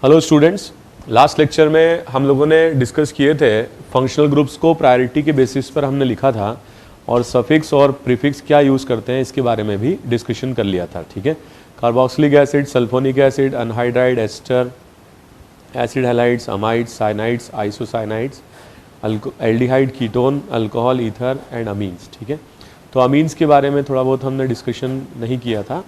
Hello students, last lecture में हम लोगों ने डिस्कस किए थे फंक्शनल ग्रुप्स को प्रायोरिटी के बेसिस पर हमने लिखा था और सफिक्स और प्रीफिक्स क्या यूज़ करते हैं इसके बारे में भी डिस्कशन कर लिया था। ठीक है, carboxylic acid, sulphonic acid, anhydride ester, acid halides, amides, cyanides, isocyanides, aldehyde, ketone, alcohol, ether and amines. ठीक है, तो अमीन्स के बारे में थोड़ा बहुत हमने डिस्कशन नहीं किया था,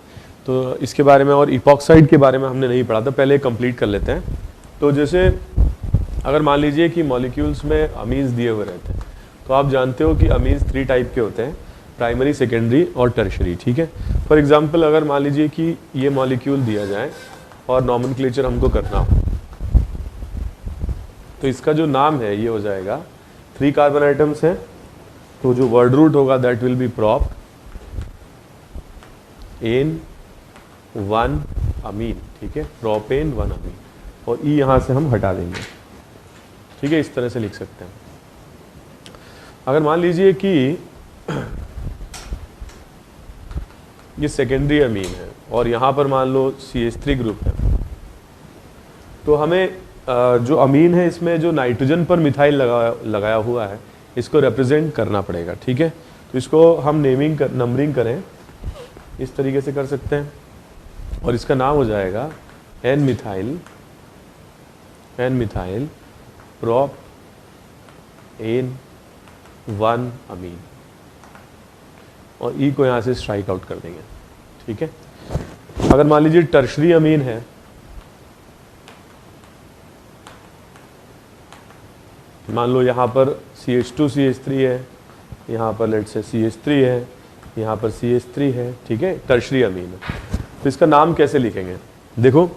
तो इसके बारे में और इपॉक्साइड के बारे में हमने नहीं पढ़ा था, पहले कंप्लीट कर लेते हैं। तो जैसे अगर मान लीजिए कि मॉलिक्यूल्स में अमीन्स दिए हुए रहते हैं, तो आप जानते हो कि अमीन्स 3 टाइप के होते हैं, प्राइमरी, सेकेंडरी और टर्शरी। ठीक है, फॉर एग्जांपल अगर मान लीजिए कि ये मॉलिक्यूल दिया जाए और नॉमेनक्लेचर हमको करना हो, तो इसका जो नाम है ये हो जाएगा 3 कार्बन आइटम्स हैं, तो जो वर्ड रूट होगा that will be propan 1 amine. ठीक है, प्रोपेन 1 अमीन, और ई यहाँ से हम हटा देंगे। ठीक है, इस तरह से लिख सकते हैं। अगर मान लीजिए कि ये सेकेंडरी अमीन है और यहाँ पर मान लो CH3 ग्रुप है, तो हमें जो अमीन है इसमें जो नाइट्रोजन पर मिथाइल लगाया हुआ है इसको रिप्रेजेंट करना पड़ेगा। ठीक है, तो इसको हम नंबरिंग करें, इस तरीके से कर सकते हैं और इसका नाम हो जाएगा एन मिथाइल प्रोप एन 1 अमीन, और ई को यहाँ से स्ट्राइक आउट कर देंगे। ठीक है, अगर मान लीजिए टर्शरी अमीन है, मान लो यहाँ पर CH2 CH3 है, यहाँ पर लेट से CH3 है, यहाँ पर CH3 है। ठीक है, टर्शरी अमीन है। तो इसका नाम कैसे लिखेंगे? देखो,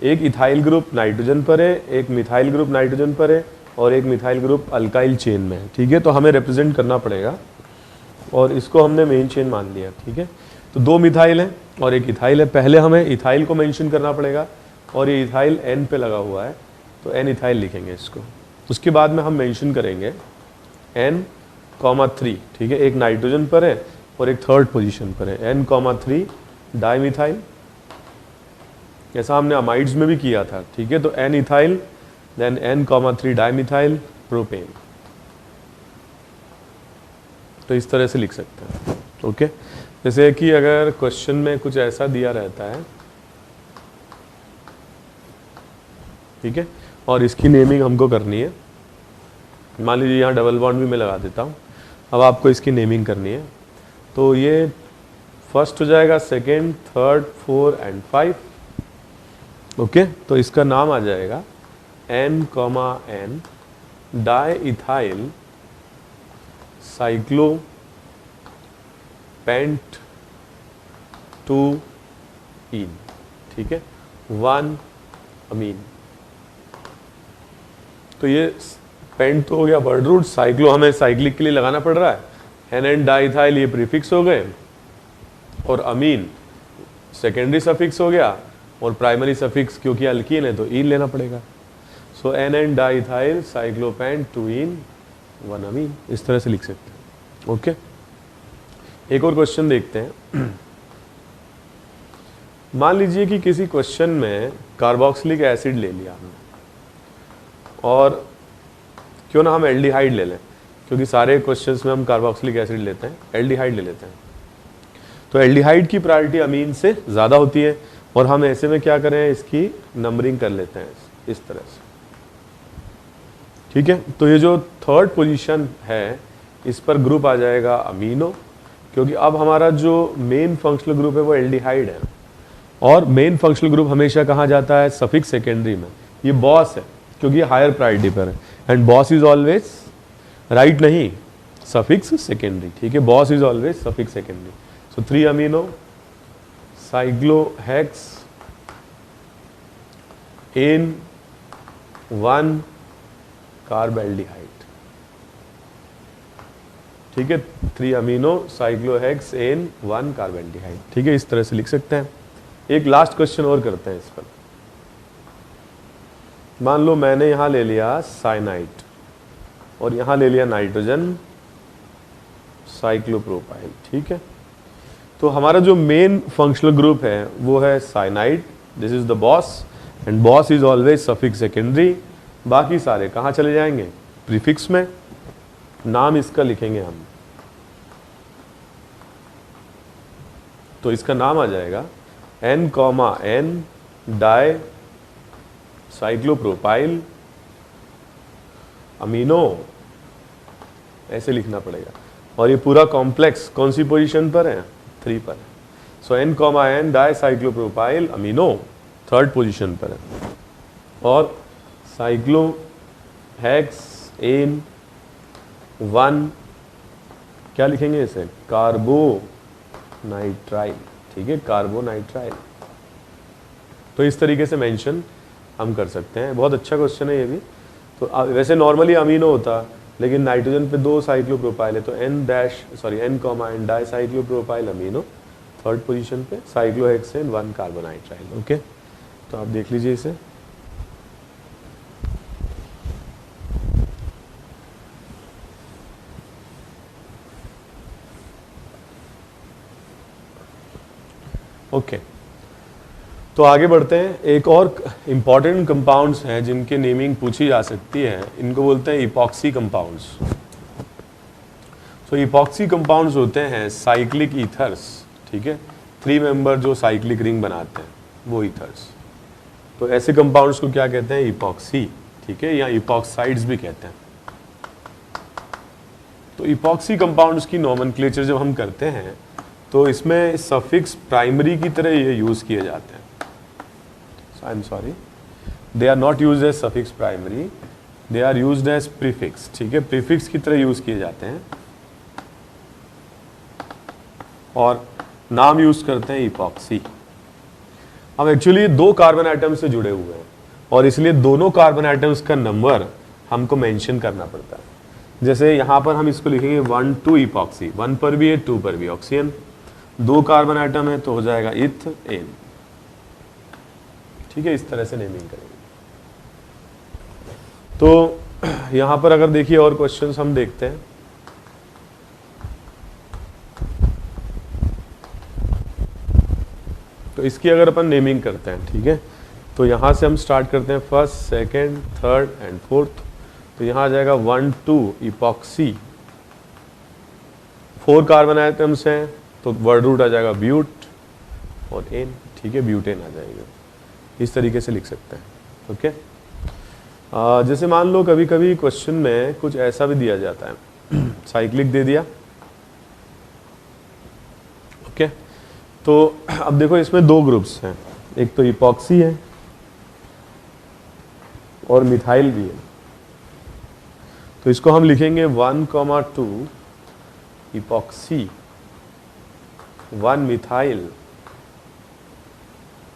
एक इथाइल ग्रुप नाइट्रोजन पर है, एक मिथाइल ग्रुप नाइट्रोजन पर है और एक मिथाइल ग्रुप अल्काइल चेन में है। ठीक है, तो हमें रिप्रेजेंट करना पड़ेगा और इसको हमने मेन चेन मान लिया। ठीक है, तो 2 मिथाइल है और एक इथाइल है, पहले हमें इथाइल को मेंशन करना पड़ेगा और ये इथाइल N पे लगा हुआ है तो N इथाइल लिखेंगे इसको। उसके बाद में हम मेंशन करेंगे N,3। ठीक है, एक नाइट्रोजन पर है और एक थर्ड पोजीशन पर है, N,3 डाइमिथाइल, ऐसा हमने अमाइड्स में भी किया था। ठीक है, तो N ethyl then N,3 dimethyl propane, तो इस तरह से लिख सकते हैं। ओके, जैसे कि अगर क्वेश्चन में कुछ ऐसा दिया रहता है, ठीक है, और इसकी नेमिंग हमको करनी है, मान लीजिए यहाँ डबल बॉन्ड भी मैं लगा देता हूँ, अब आपको इसकी नेमिंग करनी है, तो ये फर्स्ट हो जाएगा, सेकेंड, थर्ड, 4 एंड 5। ओके, तो इसका नाम आ जाएगा N,N डाइइथाइल साइक्लोपेंट 2 इन। ठीक है, 1 अमीन। तो ये पेंट तो हो गया वर्ड रूट, साइक्लो हमें साइक्लिक के लिए लगाना पड़ रहा है, N डाइइथाइल ये प्रीफिक्स हो गए और अमीन सेकेंडरी सफिक्स हो गया और प्राइमरी सफिक्स क्योंकि अल्कीन है तो इन लेना पड़ेगा। सो N डाइइथाइल साइक्लोपेंट 2 इन 1 अमीन, इस तरह से लिख सकते हैं। ओके, एक और क्वेश्चन देखते हैं। मान लीजिए कि किसी क्वेश्चन में कार्बोक्सिलिक एसिड ले लिया हमने और क्यों ना हम एल्डिहाइड ले लें, क्योंकि सारे क्वेश्चंस में हम कार्बोक्सिलिक एसिड लेते हैं, एल्डिहाइड ले लेते हैं। तो एल्डिहाइड की प्रायोरिटी अमीन से ज़्यादा होती है और हम ऐसे में क्या करें, इसकी नंबरिंग कर लेते हैं इस तरह से। ठीक है, तो ये जो थर्ड पोजीशन है इस पर ग्रुप आ जाएगा अमीनो, क्योंकि अब हमारा जो मेन फंक्शनल ग्रुप है वो एल्डिहाइड है और मेन फंक्शनल ग्रुप हमेशा कहाँ जाता है, सफिक्स सेकेंडरी में। ये बॉस है क्योंकि ये हायर प्रायोरिटी पर है and boss is always right, नहीं सफिक्स सेकेंडरी। ठीक है, boss is always suffix secondary. So 3 amino cyclohexane 1 carbaldehyde. ठीक है, 3 अमीनो साइक्लोहेक्स एन 1 कार्बेल्डिहाइड। ठीक है, इस तरह से लिख सकते हैं। एक लास्ट क्वेश्चन और करते हैं इस पर। मान लो मैंने यहाँ ले लिया साइनाइड और यहाँ ले लिया नाइट्रोजन साइक्लोप्रोपाइल। ठीक है, तो हमारा जो मेन फंक्शनल ग्रुप है वो है cyanide, this is the boss, and boss is always suffix secondary. बाकी सारे कहाँ चले जाएंगे, प्रीफिक्स में। नाम इसका लिखेंगे हम, तो इसका नाम आ जाएगा N, डाई साइक्लोप्रोपाइल अमीनो, ऐसे लिखना पड़ेगा। और ये पूरा कॉम्प्लेक्स कौन सी पोजीशन पर है, 3 पर है। So N, di cyclopropyl amino 3rd position पर है। और साइक्लो हेक्सेन 1 क्या लिखेंगे इसे, कार्बोनाइट्राइल। ठीक है, कार्बोनाइट्राइल। तो इस तरीके से मेंशन हम कर सकते हैं। बहुत अच्छा क्वेश्चन है ये भी। तो वैसे नॉर्मली अमीनो होता, लेकिन नाइट्रोजन पे 2 साइक्लोप्रोपाइल है, तो N, di cyclopropyl amino 3rd position पे, साइक्लोहेक्सेन 1 कार्बोनाइट्राइल। ओके, तो आप देख लीजिए इसे। ओके, तो आगे बढ़ते हैं। एक और इंपॉर्टेंट कंपाउंड्स हैं जिनके नेमिंग पूछी जा सकती है, इनको बोलते हैं इपॉक्सी कंपाउंड्स। तो इपॉक्सी कंपाउंड्स होते हैं साइक्लिक ईथर्स। ठीक है, 3 मेंबर जो साइक्लिक रिंग बनाते हैं वो ईथर्स। तो ऐसे कंपाउंड्स को क्या कहते हैं, इपॉक्सी। ठीक है, या इपॉक्साइड्स भी कहते हैं। तो इपॉक्सी कंपाउंड्स की नोमेनक्लेचर जब हम करते हैं तो इसमें सफिक्स प्राइमरी की तरह ये यूज किए जाते हैं। I am sorry, they are not used as suffix primary, they are used as prefix. ठीक है, प्रीफिक्स की तरह यूज किए जाते हैं और नाम यूज करते हैं इपॉक्सी। अब एक्चुअली 2 कार्बन आइटम से जुड़े हुए हैं और इसलिए दोनों कार्बन आइटम्स का नंबर हमको मेंशन करना पड़ता है। जैसे यहां पर हम इसको लिखेंगे 1, 2 इपॉक्सी, 1 पर भी है, 2 पर भी ऑक्सीजन। 2 कार्बन आइटम है तो हो जाएगा इथेन। ठीक है, इस तरह से नेमिंग करेंगे। तो यहां पर अगर देखिए और क्वेश्चंस हम देखते हैं। तो इसकी अगर अपन नेमिंग करते हैं, ठीक है, तो यहां से हम स्टार्ट करते हैं 1st, 2nd, 3rd and 4th। तो यहां आ जाएगा 1, 2 इपॉक्सी। 4 कार्बन आइटम्स हैं तो वर्ड रूट आ जाएगा ब्यूट और एन। ठीक है, ब्यूटेन आ जाएगा। इस तरीके से लिख सकते हैं। ओके, जैसे मान लो कभी कभी क्वेश्चन में कुछ ऐसा भी दिया जाता है, साइक्लिक दे दिया। ओके, तो अब देखो इसमें 2 ग्रुप्स हैं, एक तो इपॉक्सी है और मिथाइल भी है। तो इसको हम लिखेंगे 1, 2 इपॉक्सी 1 मिथाइल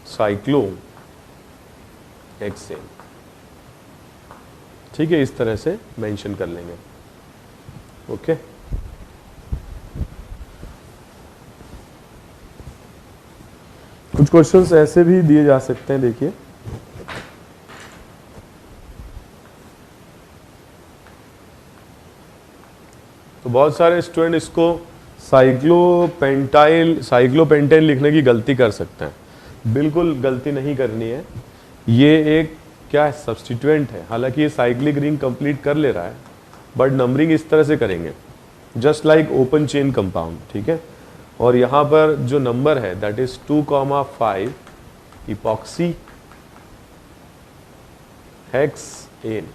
साइक्लोहेक्सेन। ठीक है, इस तरह से मेंशन कर लेंगे। ओके, कुछ क्वेश्चंस ऐसे भी दिए जा सकते हैं, देखिए। तो बहुत सारे स्टूडेंट इसको साइक्लोपेंटाइल लिखने की गलती कर सकते हैं। बिल्कुल गलती नहीं करनी है। ये एक क्या है, सब्स्टिट्यूएंट है। हालांकि ये साइक्लिक रिंग कंप्लीट कर ले रहा है, बट नंबरिंग इस तरह से करेंगे, just like open chain compound. ठीक है, और यहाँ पर जो नंबर है दैट इज 2,5 इपॉक्सी हेक्सेन।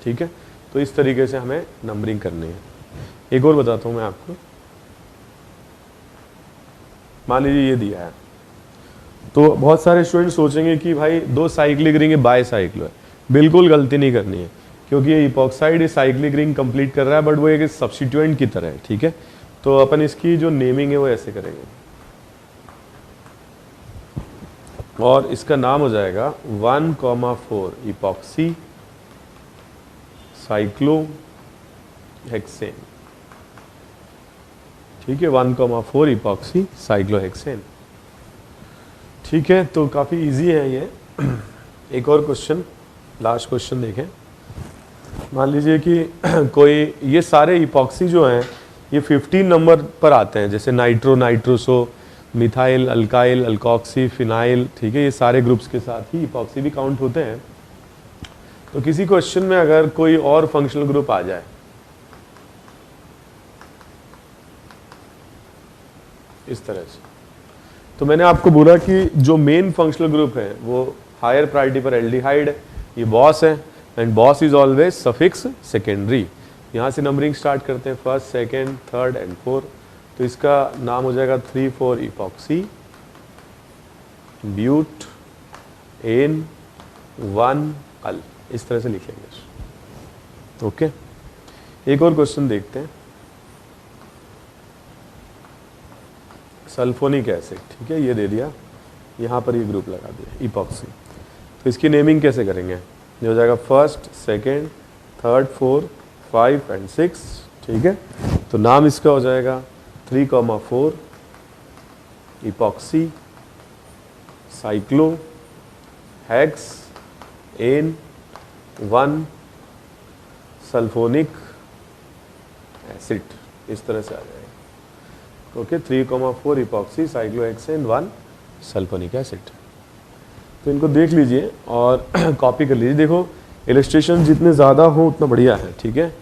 ठीक है, तो इस तरीके से हमें नंबरिंग करनी है। एक और बताता हूं मैं आपको। मान लीजिए ये दिया है, तो बहुत सारे स्टूडेंट सोचेंगे कि भाई 2 साइक्लिक रिंग बाय साइक्लो है। बिल्कुल गलती नहीं करनी है, क्योंकि ये इपॉक्साइड साइक्लिक रिंग कंप्लीट कर रहा है, बट वो एक सब्स्टिट्यूएंट की तरह है। ठीक है, तो अपन इसकी जो नेमिंग है वो ऐसे करेंगे और इसका नाम हो जाएगा 1,4 इपॉक्सी साइक्लोहेक्सेन। ठीक है, 1,4 इपॉक्सी साइक्लोहेक्सेन। ठीक है, तो काफ़ी इजी है ये। एक और क्वेश्चन, लास्ट क्वेश्चन देखें। मान लीजिए कि कोई, ये सारे इपॉक्सी जो हैं ये 15 नंबर पर आते हैं, जैसे nitroso methyl, alkyl, alkoxy, phenyl, ठीक है, ये सारे ग्रुप्स के साथ ही इपॉक्सी भी काउंट होते हैं। तो किसी क्वेश्चन में अगर कोई और फंक्शनल ग्रुप आ जाए इस तरह से, तो मैंने आपको बोला कि जो मेन फंक्शनल ग्रुप है वो हायर प्रायोरिटी पर एल्डिहाइड है, ये बॉस है, and boss is always suffix secondary. यहाँ से नंबरिंग स्टार्ट करते हैं, first, second, third and fourth. तो इसका नाम हो जाएगा 3,4 इपॉक्सी ब्यूट एन 1 अल, इस तरह से लिख लेंगे। ओके, एक और क्वेश्चन देखते हैं। सल्फोनिक एसिड, ठीक है, ये दे दिया, यहाँ पर ये ग्रुप लगा दिया इपॉक्सी। तो इसकी नेमिंग कैसे करेंगे? ये हो जाएगा first, second, third, fourth, 5 and 6, ठीक है। तो नाम इसका हो जाएगा 3,4 epoxy cyclo hex N 1 sulphonic acid, इस तरह से आ जाएगा। Okay, 3,4 epoxy cyclohexane 1 sulphonic acid. तो इनको देख लीजिए और कॉपी कर लीजिए। देखो, इलस्ट्रेशन जितने ज़्यादा हो उतना बढ़िया है, ठीक है,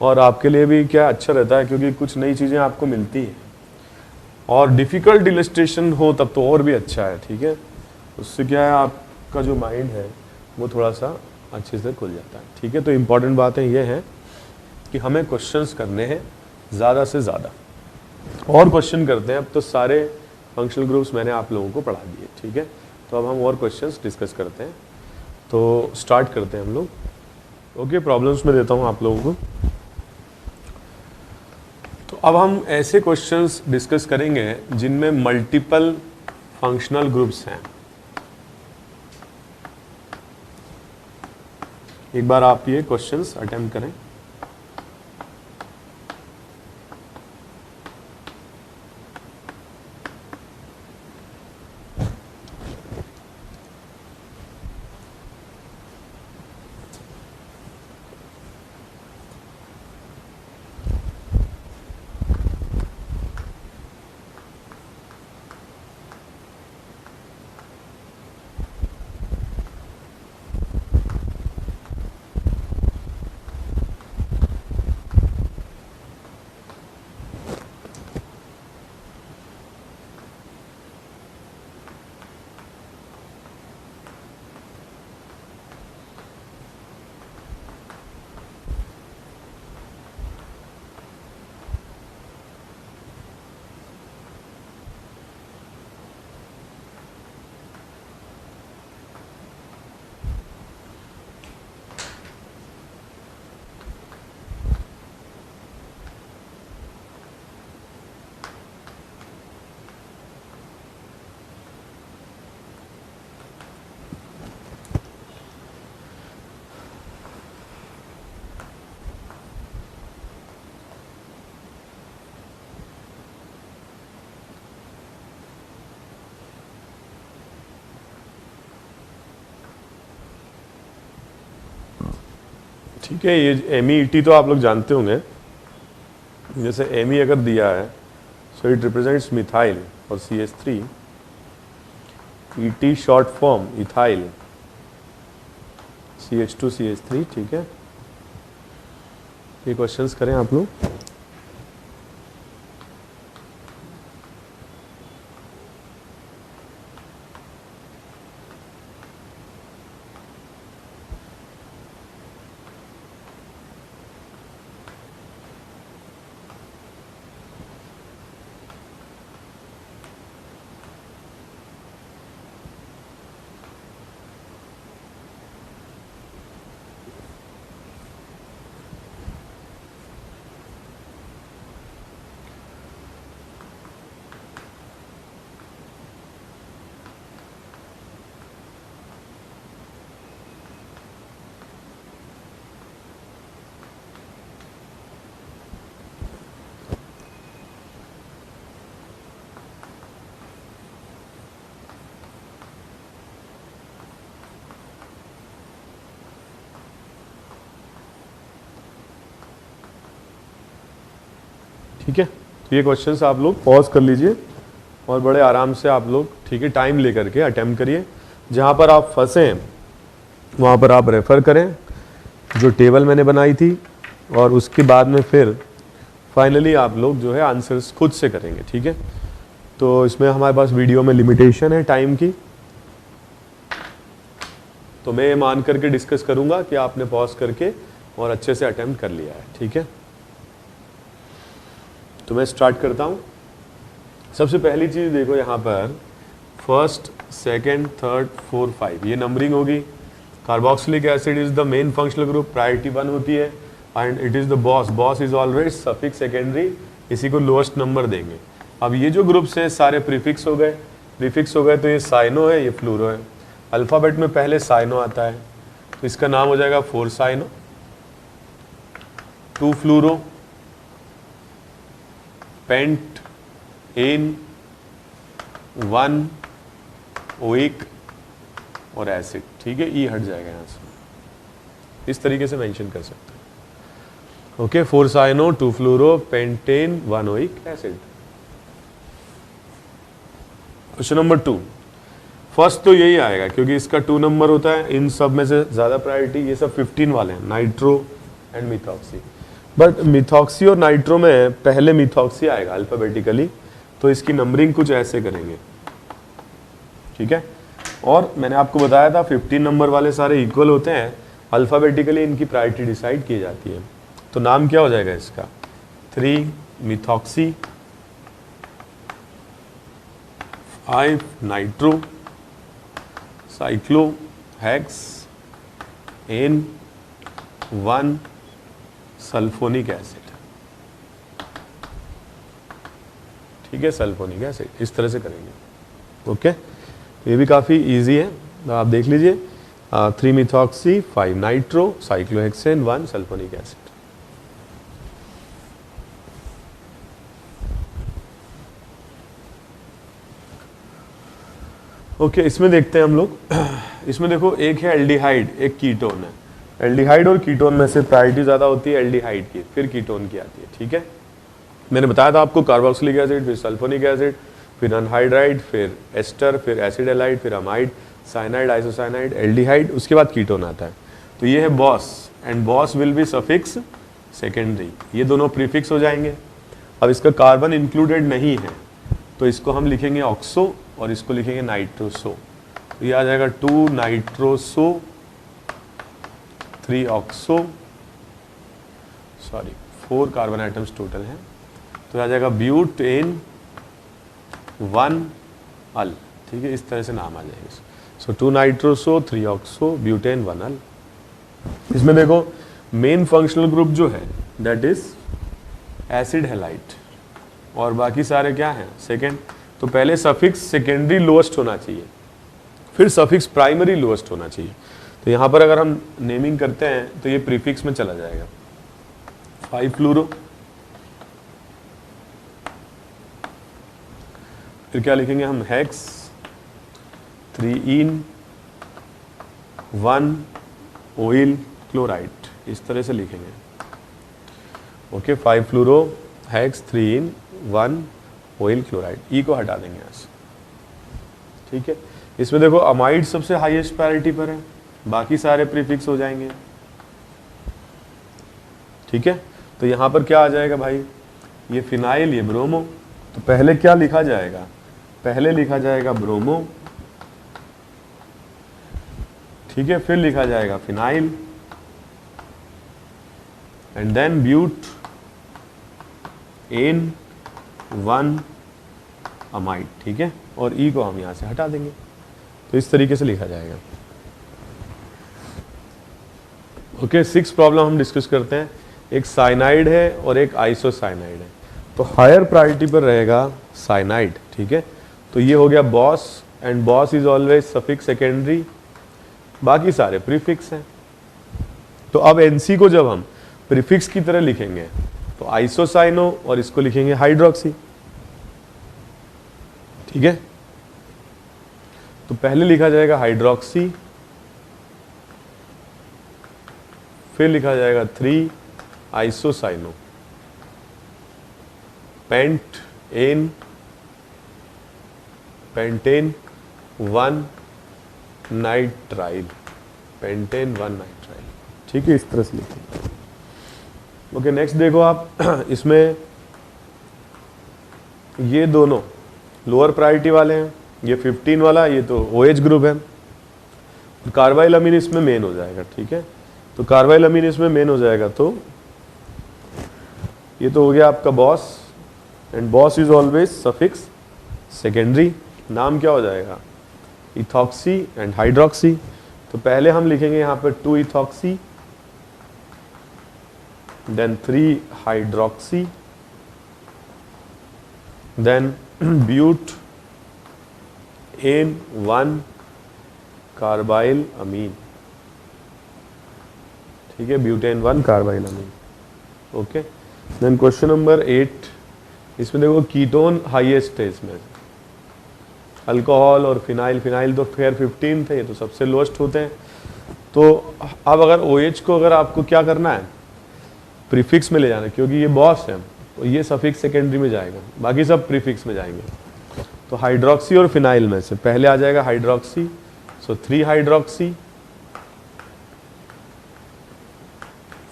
और आपके लिए भी क्या अच्छा रहता है, क्योंकि कुछ नई चीज़ें आपको मिलती हैं। और डिफ़िकल्ट इलस्ट्रेशन हो तब तो और भी अच्छा है, ठीक है, उससे क्या है, आपका जो माइंड है वो थोड़ा सा अच्छे से खुल जाता है, ठीक है। तो इम्पॉर्टेंट बातें ये हैं कि हमें क्वेश्चंस करने हैं ज़्यादा से ज़्यादा, और क्वेश्चन करते हैं। अब तो सारे फंक्शनल ग्रुप्स मैंने आप लोगों को पढ़ा दिए, ठीक है। तो अब हम और क्वेश्चंस डिस्कस करते हैं। तो स्टार्ट करते हैं हम लोग। ओके, प्रॉब्लम्स में देता हूँ आप लोगों को। तो अब हम ऐसे क्वेश्चंस डिस्कस करेंगे जिनमें मल्टीपल फंक्शनल ग्रुप्स हैं। एक बार आप ये क्वेश्चंस अटेम्प्ट करें। ठीक है, ये MEET तो आप लोग जानते होंगे। जैसे ME अगर दिया है, सो इट रिप्रेजेंट्स मिथाइल और CH3, ET short form ethyl CH2 CH3, ठीक है। ये क्वेश्चंस करें आप लोग। ठीक है, तो ये क्वेश्चंस आप लोग पॉज कर लीजिए और बड़े आराम से आप लोग, ठीक है, टाइम लेकर के अटेम्प्ट करिए। जहाँ पर आप फंसे वहाँ पर आप रेफ़र करें जो टेबल मैंने बनाई थी, और उसके बाद में फिर फाइनली आप लोग जो है आंसर्स खुद से करेंगे, ठीक है। तो इसमें हमारे पास वीडियो में लिमिटेशन है टाइम की, तो मैं मान करके डिस्कस करूंगा कि आपने पॉज करके और अच्छे से अटेम्प्ट कर लिया है, ठीक है। तो मैं स्टार्ट करता हूं। सबसे पहली चीज़ देखो, यहाँ पर फर्स्ट, सेकंड, थर्ड, 4, 5 ये नंबरिंग होगी। Carboxylic acid is the main functional group, priority 1 होती है, and it is the boss. Boss is always suffix secondary, इसी को लोएस्ट नंबर देंगे। अब ये जो ग्रुप्स हैं सारे प्रीफिक्स हो गए, प्रीफिक्स हो गए, तो ये साइनो है, ये फ्लूरो है। अल्फ़ाबेट में पहले साइनो आता है, तो इसका नाम हो जाएगा 4 cyano, 2 fluoro, pentane, 1 oic और एसिड, ठीक है। ई हट जाएगा यहाँ से, इस तरीके से मेंशन कर सकते हैं। Okay, 4 cyano, 2 fluoro, pentane, 1 oic, acid. Question number 2, first तो यही आएगा क्योंकि इसका 2 नंबर होता है। इन सब में से ज़्यादा प्रायोरिटी, ये सब 15 वाले हैं, nitro and methoxy. But methoxy और नाइट्रो में पहले मिथॉक्सी आएगा अल्फ़ाबेटिकली, तो इसकी नंबरिंग कुछ ऐसे करेंगे, ठीक है। और मैंने आपको बताया था 15 नंबर वाले सारे इक्वल होते हैं, अल्फ़ाबेटिकली इनकी प्रायोरिटी डिसाइड की जाती है। तो नाम क्या हो जाएगा इसका, 3 methoxy, 5 nitro, cyclo hex, N, 1 sulphonic acid, ठीक है, सल्फोनिक एसिड। इस तरह से करेंगे, ओके। तो ये भी काफ़ी इजी है, तो आप देख लीजिए, 3 methoxy, 5 nitro, cyclohexane, 1 sulphonic acid. Okay, इसमें देखते हैं हम लोग। इसमें देखो, एक है एल्डिहाइड, एक कीटोन है। एल्डिहाइड और कीटोन में से प्रायोरिटी ज़्यादा होती है एल्डिहाइड की, फिर कीटोन की आती है, ठीक है। मैंने बताया था आपको कार्बोक्सिलिक एसिड, फिर सल्फोनिक एसिड, फिर अनहाइड्राइड, फिर एस्टर, फिर एसिड एलाइड, फिर अमाइड, साइनाइड, आइसोसाइनाइड, एल्डिहाइड, उसके बाद कीटोन आता है। तो ये है boss, and boss will be suffix secondary, ये दोनों प्रीफिक्स हो जाएंगे। अब इसका कार्बन इंक्लूडेड नहीं है, तो इसको हम लिखेंगे ऑक्सो और इसको लिखेंगे नाइट्रोसो। तो ये आ जाएगा 2 nitroso, 3 oxo, 4 carbon atoms total हैं। तो आ जाएगा ब्यूटेन, 1 अल, ठीक है, इस तरह से नाम आ जाएगा। सो 2 नाइट्रोसो, 3 ऑक्सो, ब्यूटेन, 1 अल। इसमें देखो मेन फंक्शनल ग्रुप जो है दैट इज एसिड हैलाइड, और बाकी सारे क्या हैं, सेकेंड। तो पहले सफिक्स सेकेंडरी लोएस्ट होना चाहिए, फिर सफिक्स प्राइमरी लोएस्ट होना चाहिए। तो यहाँ पर अगर हम नेमिंग करते हैं तो ये प्रीफिक्स में चला जाएगा। 5 फ्लूरो, फिर क्या लिखेंगे हम, हेक्स, 3 इन, 1 ऑयल क्लोराइड, इस तरह से लिखेंगे। ओके, 5 फ्लूरो, हेक्स, 3 इन, 1 ऑयल क्लोराइड, ई को हटा देंगे यहाँ से, ठीक है। इसमें देखो अमाइड सबसे हाईएस्ट प्रायोरिटी पर है, बाकी सारे प्रीफिक्स हो जाएंगे, ठीक है। तो यहाँ पर क्या आ जाएगा भाई, ये फिनाइल, ये ब्रोमो। तो पहले क्या लिखा जाएगा, पहले लिखा जाएगा ब्रोमो, ठीक है, फिर लिखा जाएगा phenyl, and then butane, 1 amide, ठीक है। और ई को हम यहाँ से हटा देंगे। तो इस तरीके से लिखा जाएगा। ओके, 6 प्रॉब्लम हम डिस्कस करते हैं। एक साइनाइड है और एक आइसोसाइनाइड है। तो हायर प्रायोरिटी पर रहेगा साइनाइड, ठीक है। तो ये हो गया boss, and boss is always suffix secondary, बाकी सारे प्रीफिक्स हैं। तो अब एनसी को जब हम प्रीफिक्स की तरह लिखेंगे तो आइसोसाइनो, और इसको लिखेंगे हाइड्रोक्सी, ठीक है। तो पहले लिखा जाएगा हाइड्रोक्सी, फिर लिखा जाएगा 3 isocyano, pentane, pentane 1 nitrile, pentane 1 nitrile, ठीक है, इस तरह से लिखेंगे। ओके, नेक्स्ट देखो आप इसमें ये दोनों लोअर प्रायोरिटी वाले हैं, ये 15 वाला, ये तो OH ग्रुप है, कार्बाइल अमीन इसमें मेन हो जाएगा, ठीक है। तो कार्बाइल अमीन इसमें मेन हो जाएगा, तो ये तो हो गया आपका boss, and boss is always suffix secondary. नाम क्या हो जाएगा, इथॉक्सी एंड हाइड्रोक्सी। तो पहले हम लिखेंगे यहाँ पे 2 ethoxy, then 3 hydroxy, then butane 1 carbyl amine, ठीक है, butane 1 carbyl amine. Okay, then question number 8, इसमें देखो कीटोन हाईएस्ट है इसमें, अल्कोहल और फिनाइल, फिनाइल तो फिर 15 थे, ये तो सबसे लोएस्ट होते हैं। तो अब अगर OH को अगर आपको क्या करना है, प्रीफिक्स में ले जाना, क्योंकि ये बॉस है तो ये सफिक्स सेकेंडरी में जाएगा, बाकी सब प्रीफिक्स में जाएंगे। तो हाइड्रोक्सी और फिनाइल में से पहले आ जाएगा hydroxy, so 3 hydroxy,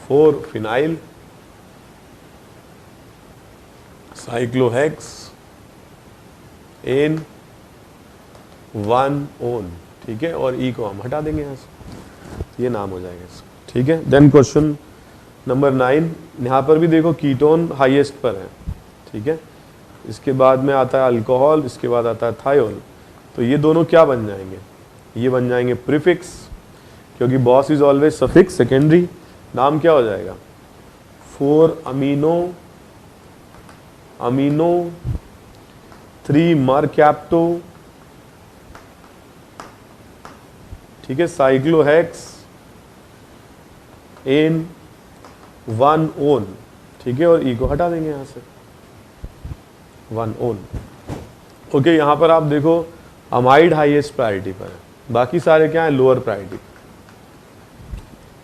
4 phenyl, cyclohexane 1 one, ठीक है, और ई को हम हटा देंगे यहाँ से, ये नाम हो जाएगा इसका, ठीक है। देन क्वेश्चन नंबर 9, यहाँ पर भी देखो कीटोन हाईएस्ट पर है, ठीक है, इसके बाद में आता है अल्कोहल, इसके बाद आता है थायोल। तो ये दोनों क्या बन जाएंगे, ये बन जाएंगे प्रीफिक्स, क्योंकि boss is always suffix secondary. नाम क्या हो जाएगा, 4 अमीनो 3 मरकैप्टो, ठीक है, साइक्लोहेक्स एन 1 ओन, ठीक है, और ई को हटा देंगे यहाँ से, 1 ओन। ओके, यहाँ पर आप देखो अमाइड हाईएस्ट प्रायोरिटी पर है, बाकी सारे क्या है, लोअर प्रायोरिटी,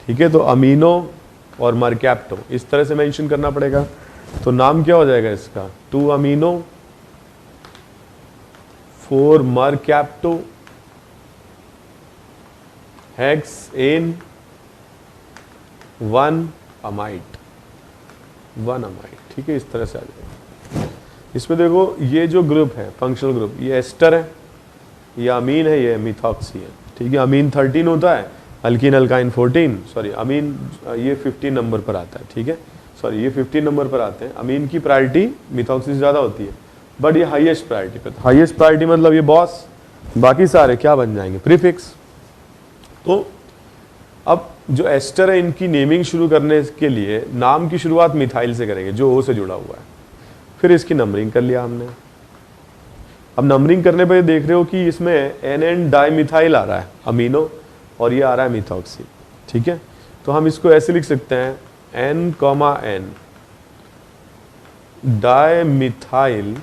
ठीक है। तो अमीनो और मरकैप्टो इस तरह से मेंशन करना पड़ेगा। तो नाम क्या हो जाएगा इसका, 2 amino 4 mercapto hex N 1 amide, 1 amide, ठीक है, इस तरह से आ जाएगा। इसमें देखो ये जो ग्रुप है फंक्शनल ग्रुप, ये एस्टर है, ये अमीन है, ये मिथॉक्सी है, ठीक है। अमीन 13 होता है, अल्कीन अल्काइन 14, सॉरी अमीन ये 15 नंबर पर आता है, ठीक है, सॉरी ये 15 नंबर पर आते हैं। अमीन की प्रायोरिटी मिथॉक्सी से ज़्यादा होती है, बट ये हाईएस्ट प्रायोरिटी पर, हाईएस्ट प्रायोरिटी मतलब ये बॉस, बाकी सारे क्या बन जाएंगे, प्रीफिक्स। तो अब जो एस्टर है, इनकी नेमिंग शुरू करने के लिए नाम की शुरुआत मिथाइल से करेंगे, जो O से जुड़ा हुआ है, फिर इसकी नंबरिंग कर लिया हमने। अब नंबरिंग करने पर देख रहे हो कि इसमें NN डाइमिथाइल आ रहा है अमीनो, और ये आ रहा है मिथॉक्सी, ठीक है। तो हम इसको ऐसे लिख सकते हैं N, डाइमिथाइल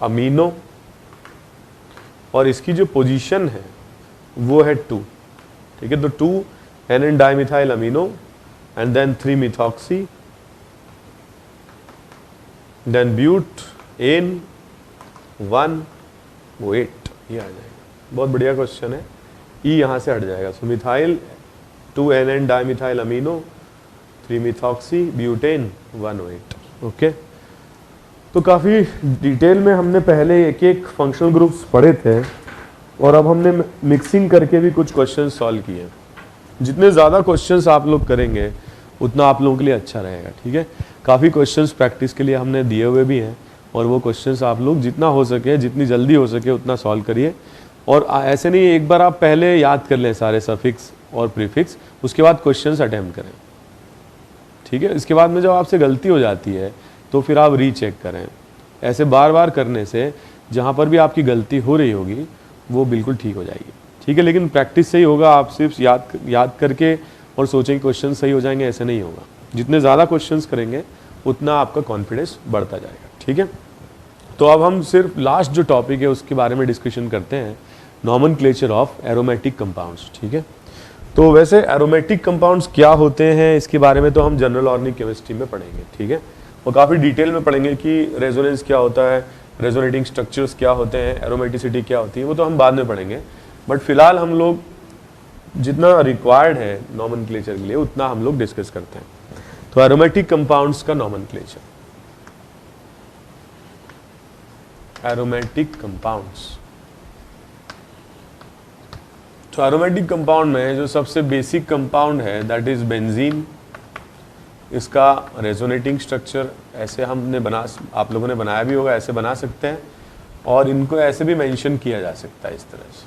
अमीनो, और इसकी जो पोजीशन है वो है 2, ठीक है। तो 2 NN dimethyl amino, and then 3 methoxy, then butane 1 8, ये आ जाएगा। बहुत बढ़िया क्वेश्चन है, ई यहाँ से हट जाएगा। So methyl 2 NN dimethyl amino, 3 methoxy, butane 1 8। Okay, तो काफ़ी डिटेल में हमने पहले एक एक फंक्शनल ग्रुप्स पढ़े थे, और अब हमने मिक्सिंग करके भी कुछ क्वेश्चन सॉल्व किए। जितने ज़्यादा क्वेश्चंस आप लोग करेंगे उतना आप लोगों के लिए अच्छा रहेगा, ठीक है। काफ़ी क्वेश्चंस प्रैक्टिस के लिए हमने दिए हुए भी हैं, और वो क्वेश्चंस आप लोग जितना हो सके, जितनी जल्दी हो सके उतना सॉल्व करिए। और ऐसे नहीं, एक बार आप पहले याद कर लें सारे सफिक्स और प्रीफिक्स, उसके बाद क्वेश्चंस अटेम्प्ट करें, ठीक है। इसके बाद में जब आपसे गलती हो जाती है तो फिर आप रीचेक करें। ऐसे बार बार करने से जहाँ पर भी आपकी गलती हो रही होगी वो बिल्कुल ठीक हो जाएगी, ठीक है। लेकिन प्रैक्टिस से ही होगा, आप सिर्फ याद करके और सोचेंगे क्वेश्चन सही हो जाएंगे, ऐसे नहीं होगा। जितने ज़्यादा क्वेश्चंस करेंगे उतना आपका कॉन्फिडेंस बढ़ता जाएगा, ठीक है। तो अब हम सिर्फ लास्ट जो टॉपिक है उसके बारे में डिस्कशन करते हैं, नॉमेनक्लेचर ऑफ एरोमेटिक कंपाउंड्स, ठीक है। तो वैसे एरोमेटिक कंपाउंड्स क्या होते हैं इसके बारे में तो हम जनरल ऑर्गेनिक केमिस्ट्री में पढ़ेंगे, ठीक है, और काफ़ी डिटेल में पढ़ेंगे कि रेजोनेंस क्या होता है, रेजोनेटिंग स्ट्रक्चर्स क्या होते हैं, एरोमेटिसिटी क्या होती है, वो तो हम बाद में पढ़ेंगे, बट फिलहाल हम लोग जितना रिक्वायर्ड है नॉमेनक्लेचर के लिए उतना हम लोग डिस्कस करते हैं। तो एरोमेटिक कंपाउंड्स का नॉमेनक्लेचर, एरोमेटिक कंपाउंड्स। तो एरोमेटिक कंपाउंड में जो सबसे बेसिक कंपाउंड है दैट इज बेंजीन। इसका रेजोनेटिंग स्ट्रक्चर ऐसे हमने आप लोगों ने बनाया भी होगा, ऐसे बना सकते हैं, और इनको ऐसे भी मेंशन किया जा सकता है इस तरह से,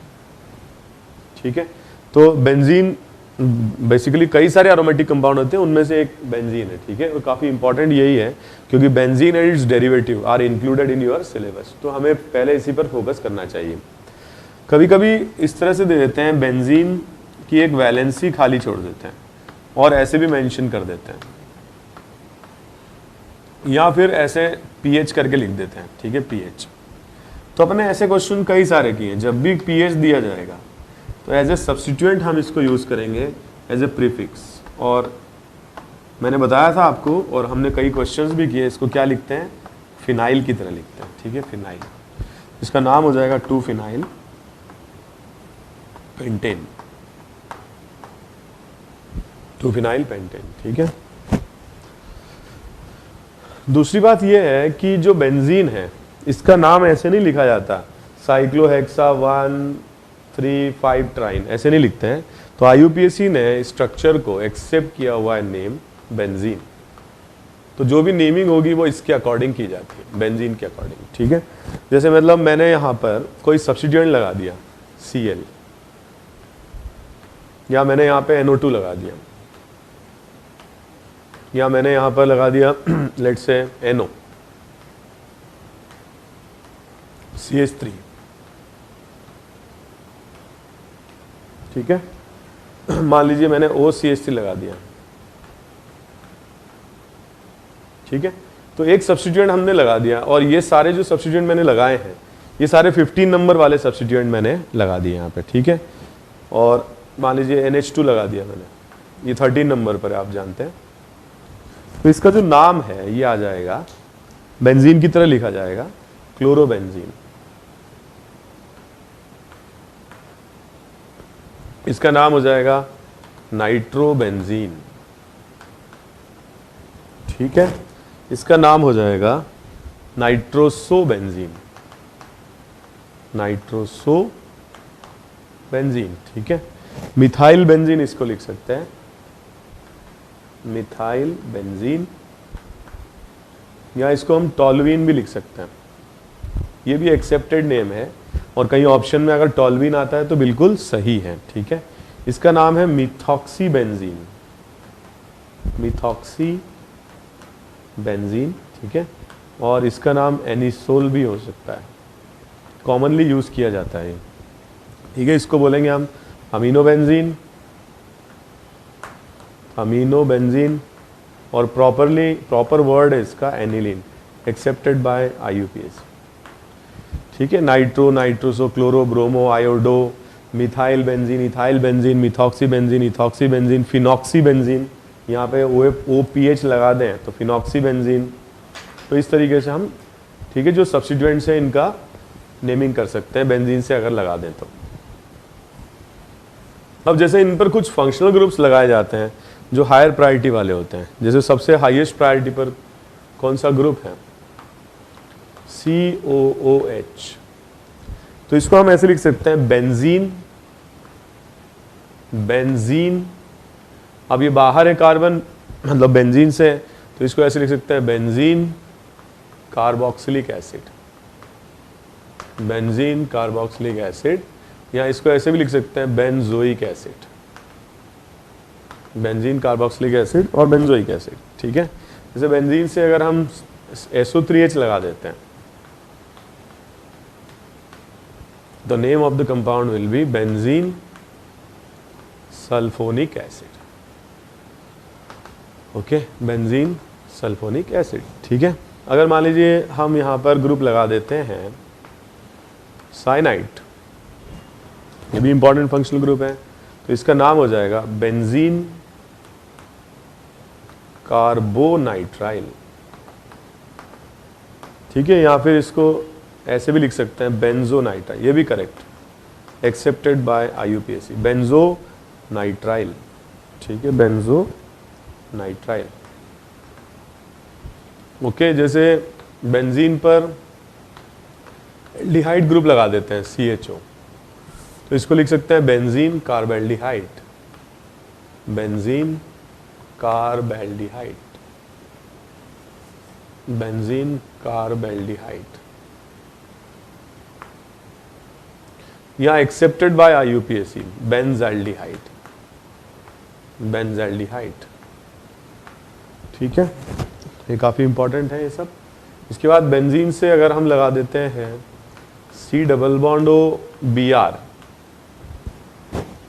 ठीक है। तो बेंजीन बेसिकली कई सारे एरोमेटिक कंपाउंड होते हैं, उनमें से एक बेंजीन है, ठीक है। और काफ़ी इंपॉर्टेंट यही है क्योंकि benzene and its derivative are included in your syllabus, तो हमें पहले इसी पर फोकस करना चाहिए। कभी कभी इस तरह से दे देते हैं, बेंजीन की एक वैलेंसी खाली छोड़ देते हैं और ऐसे भी मेंशन कर देते हैं, या फिर ऐसे पीएच करके लिख देते हैं, ठीक है, पीएच। तो अपने ऐसे क्वेश्चन कई सारे किए हैं, जब भी पीएच दिया जाएगा तो एज ए सब्स्टिट्यूएंट हम इसको यूज़ करेंगे एज ए प्रीफिक्स। और मैंने बताया था आपको, और हमने कई क्वेश्चंस भी किए, इसको क्या लिखते हैं, फिनाइल की तरह लिखते हैं, ठीक है, फिनाइल। इसका नाम हो जाएगा 2-फिनाइल पेंटेन, 2-फिनाइल पेंटेन, ठीक है। दूसरी बात यह है कि जो बेंजीन है इसका नाम ऐसे नहीं लिखा जाता, साइक्लोहेक्सा 1,3,5 ट्राइन ऐसे नहीं लिखते हैं। तो आईयूपीएससी ने स्ट्रक्चर को एक्सेप्ट किया हुआ है नेम बेंजीन। तो जो भी नेमिंग होगी वो इसके अकॉर्डिंग की जाती है, बेंजीन के अकॉर्डिंग, ठीक है। जैसे मतलब मैंने यहाँ पर कोई सब्स्टिट्यूएंट लगा दिया Cl, या मैंने यहाँ पे NO2 लगा दिया, या मैंने यहाँ पर लगा दिया लेट्स से NO CH3, ठीक है। मान लीजिए मैंने OCH3 लगा दिया, ठीक है। तो एक सब्स्टिट्यूएंट हमने लगा दिया, और ये सारे जो सब्स्टिट्यूएंट मैंने लगाए हैं ये सारे 15 नंबर वाले सब्स्टिट्यूएंट मैंने लगा दिए यहाँ पे, ठीक है। और मान लीजिए NH2 लगा दिया मैंने, ये 13 नंबर पर है, आप जानते हैं। तो इसका जो नाम है ये आ जाएगा, बेंजीन की तरह लिखा जाएगा, क्लोरोबेंजीन। इसका नाम हो जाएगा नाइट्रोबेंजीन, ठीक है। इसका नाम हो जाएगा नाइट्रोसोबेंजीन, नाइट्रोसोबेंजीन, ठीक है। मिथाइल बेंजीन इसको लिख सकते हैं, मिथाइल बेंजीन, या इसको हम टॉलवीन भी लिख सकते हैं, ये भी एक्सेप्टेड नेम है। और कहीं ऑप्शन में अगर टॉलवीन आता है तो बिल्कुल सही है, ठीक है। इसका नाम है मिथॉक्सीबेंजीन, मिथॉक्सीबेंजीन, ठीक है। और इसका नाम एनिसोल भी हो सकता है, कॉमनली यूज किया जाता है, ठीक है। इसको बोलेंगे हम अमीनोबेंजीन, अमीनोबेंजीन, और प्रॉपर वर्ड है इसका एनिलीन, एक्सेप्टेड बाय आईयूपीएससी, ठीक है। Nitro, nitroso, chloro, bromo, iodo, methyl benzene, ethyl benzene, methoxybenzene, ethoxybenzene, phenoxybenzene, यहाँ पे OPH लगा दें तो फिनॉक्सीबेंजीन। तो इस तरीके से हम, ठीक है, जो सब्स्टिट्यूएंट्स हैं इनका नेमिंग कर सकते हैं बेंजीन से अगर लगा दें तो। अब जैसे इन पर कुछ फंक्शनल ग्रुप्स लगाए जाते हैं जो हायर प्रायोरिटी वाले होते हैं, जैसे सबसे हाईएस्ट प्रायोरिटी पर कौन सा ग्रुप है, COOH। तो इसको हम ऐसे लिख सकते हैं बेंजीन, बेंजीन। अब ये बाहर है कार्बन, मतलब बेंजीन से, तो इसको ऐसे लिख सकते हैं benzene carboxylic acid, benzene carboxylic acid, या इसको ऐसे भी लिख सकते हैं benzoic acid, benzene carboxylic acid और बेंजोइक एसिड, ठीक है। जैसे बेंजीन से अगर हम SO3H लगा देते हैं, the name of the compound will be benzene sulphonic acid, okay, benzene sulphonic acid, ठीक है। अगर मान लीजिए हम यहाँ पर ग्रुप लगा देते हैं साइनाइड, ये भी इंपॉर्टेंट फंक्शनल ग्रुप है, तो इसका नाम हो जाएगा बेंजीन कार्बोनाइट्राइल, ठीक है। या फिर इसको ऐसे भी लिख सकते हैं बेंजोनाइट्राइल, ये भी correct, accepted by IUPAC, benzonitrile, ठीक है, बेंजोनाइट्राइल। ओके, जैसे बेंजीन पर एल्डिहाइड ग्रुप लगा देते हैं CHO, तो इसको लिख सकते हैं benzene carbaldehyde, benzene carbaldehyde, benzene carbaldehyde, या accepted by IUPAC benzaldehyde, benzaldehyde, ठीक है, ये काफी इंपॉर्टेंट है ये सब। इसके बाद बेंजीन से अगर हम लगा देते हैं C double bond O Br,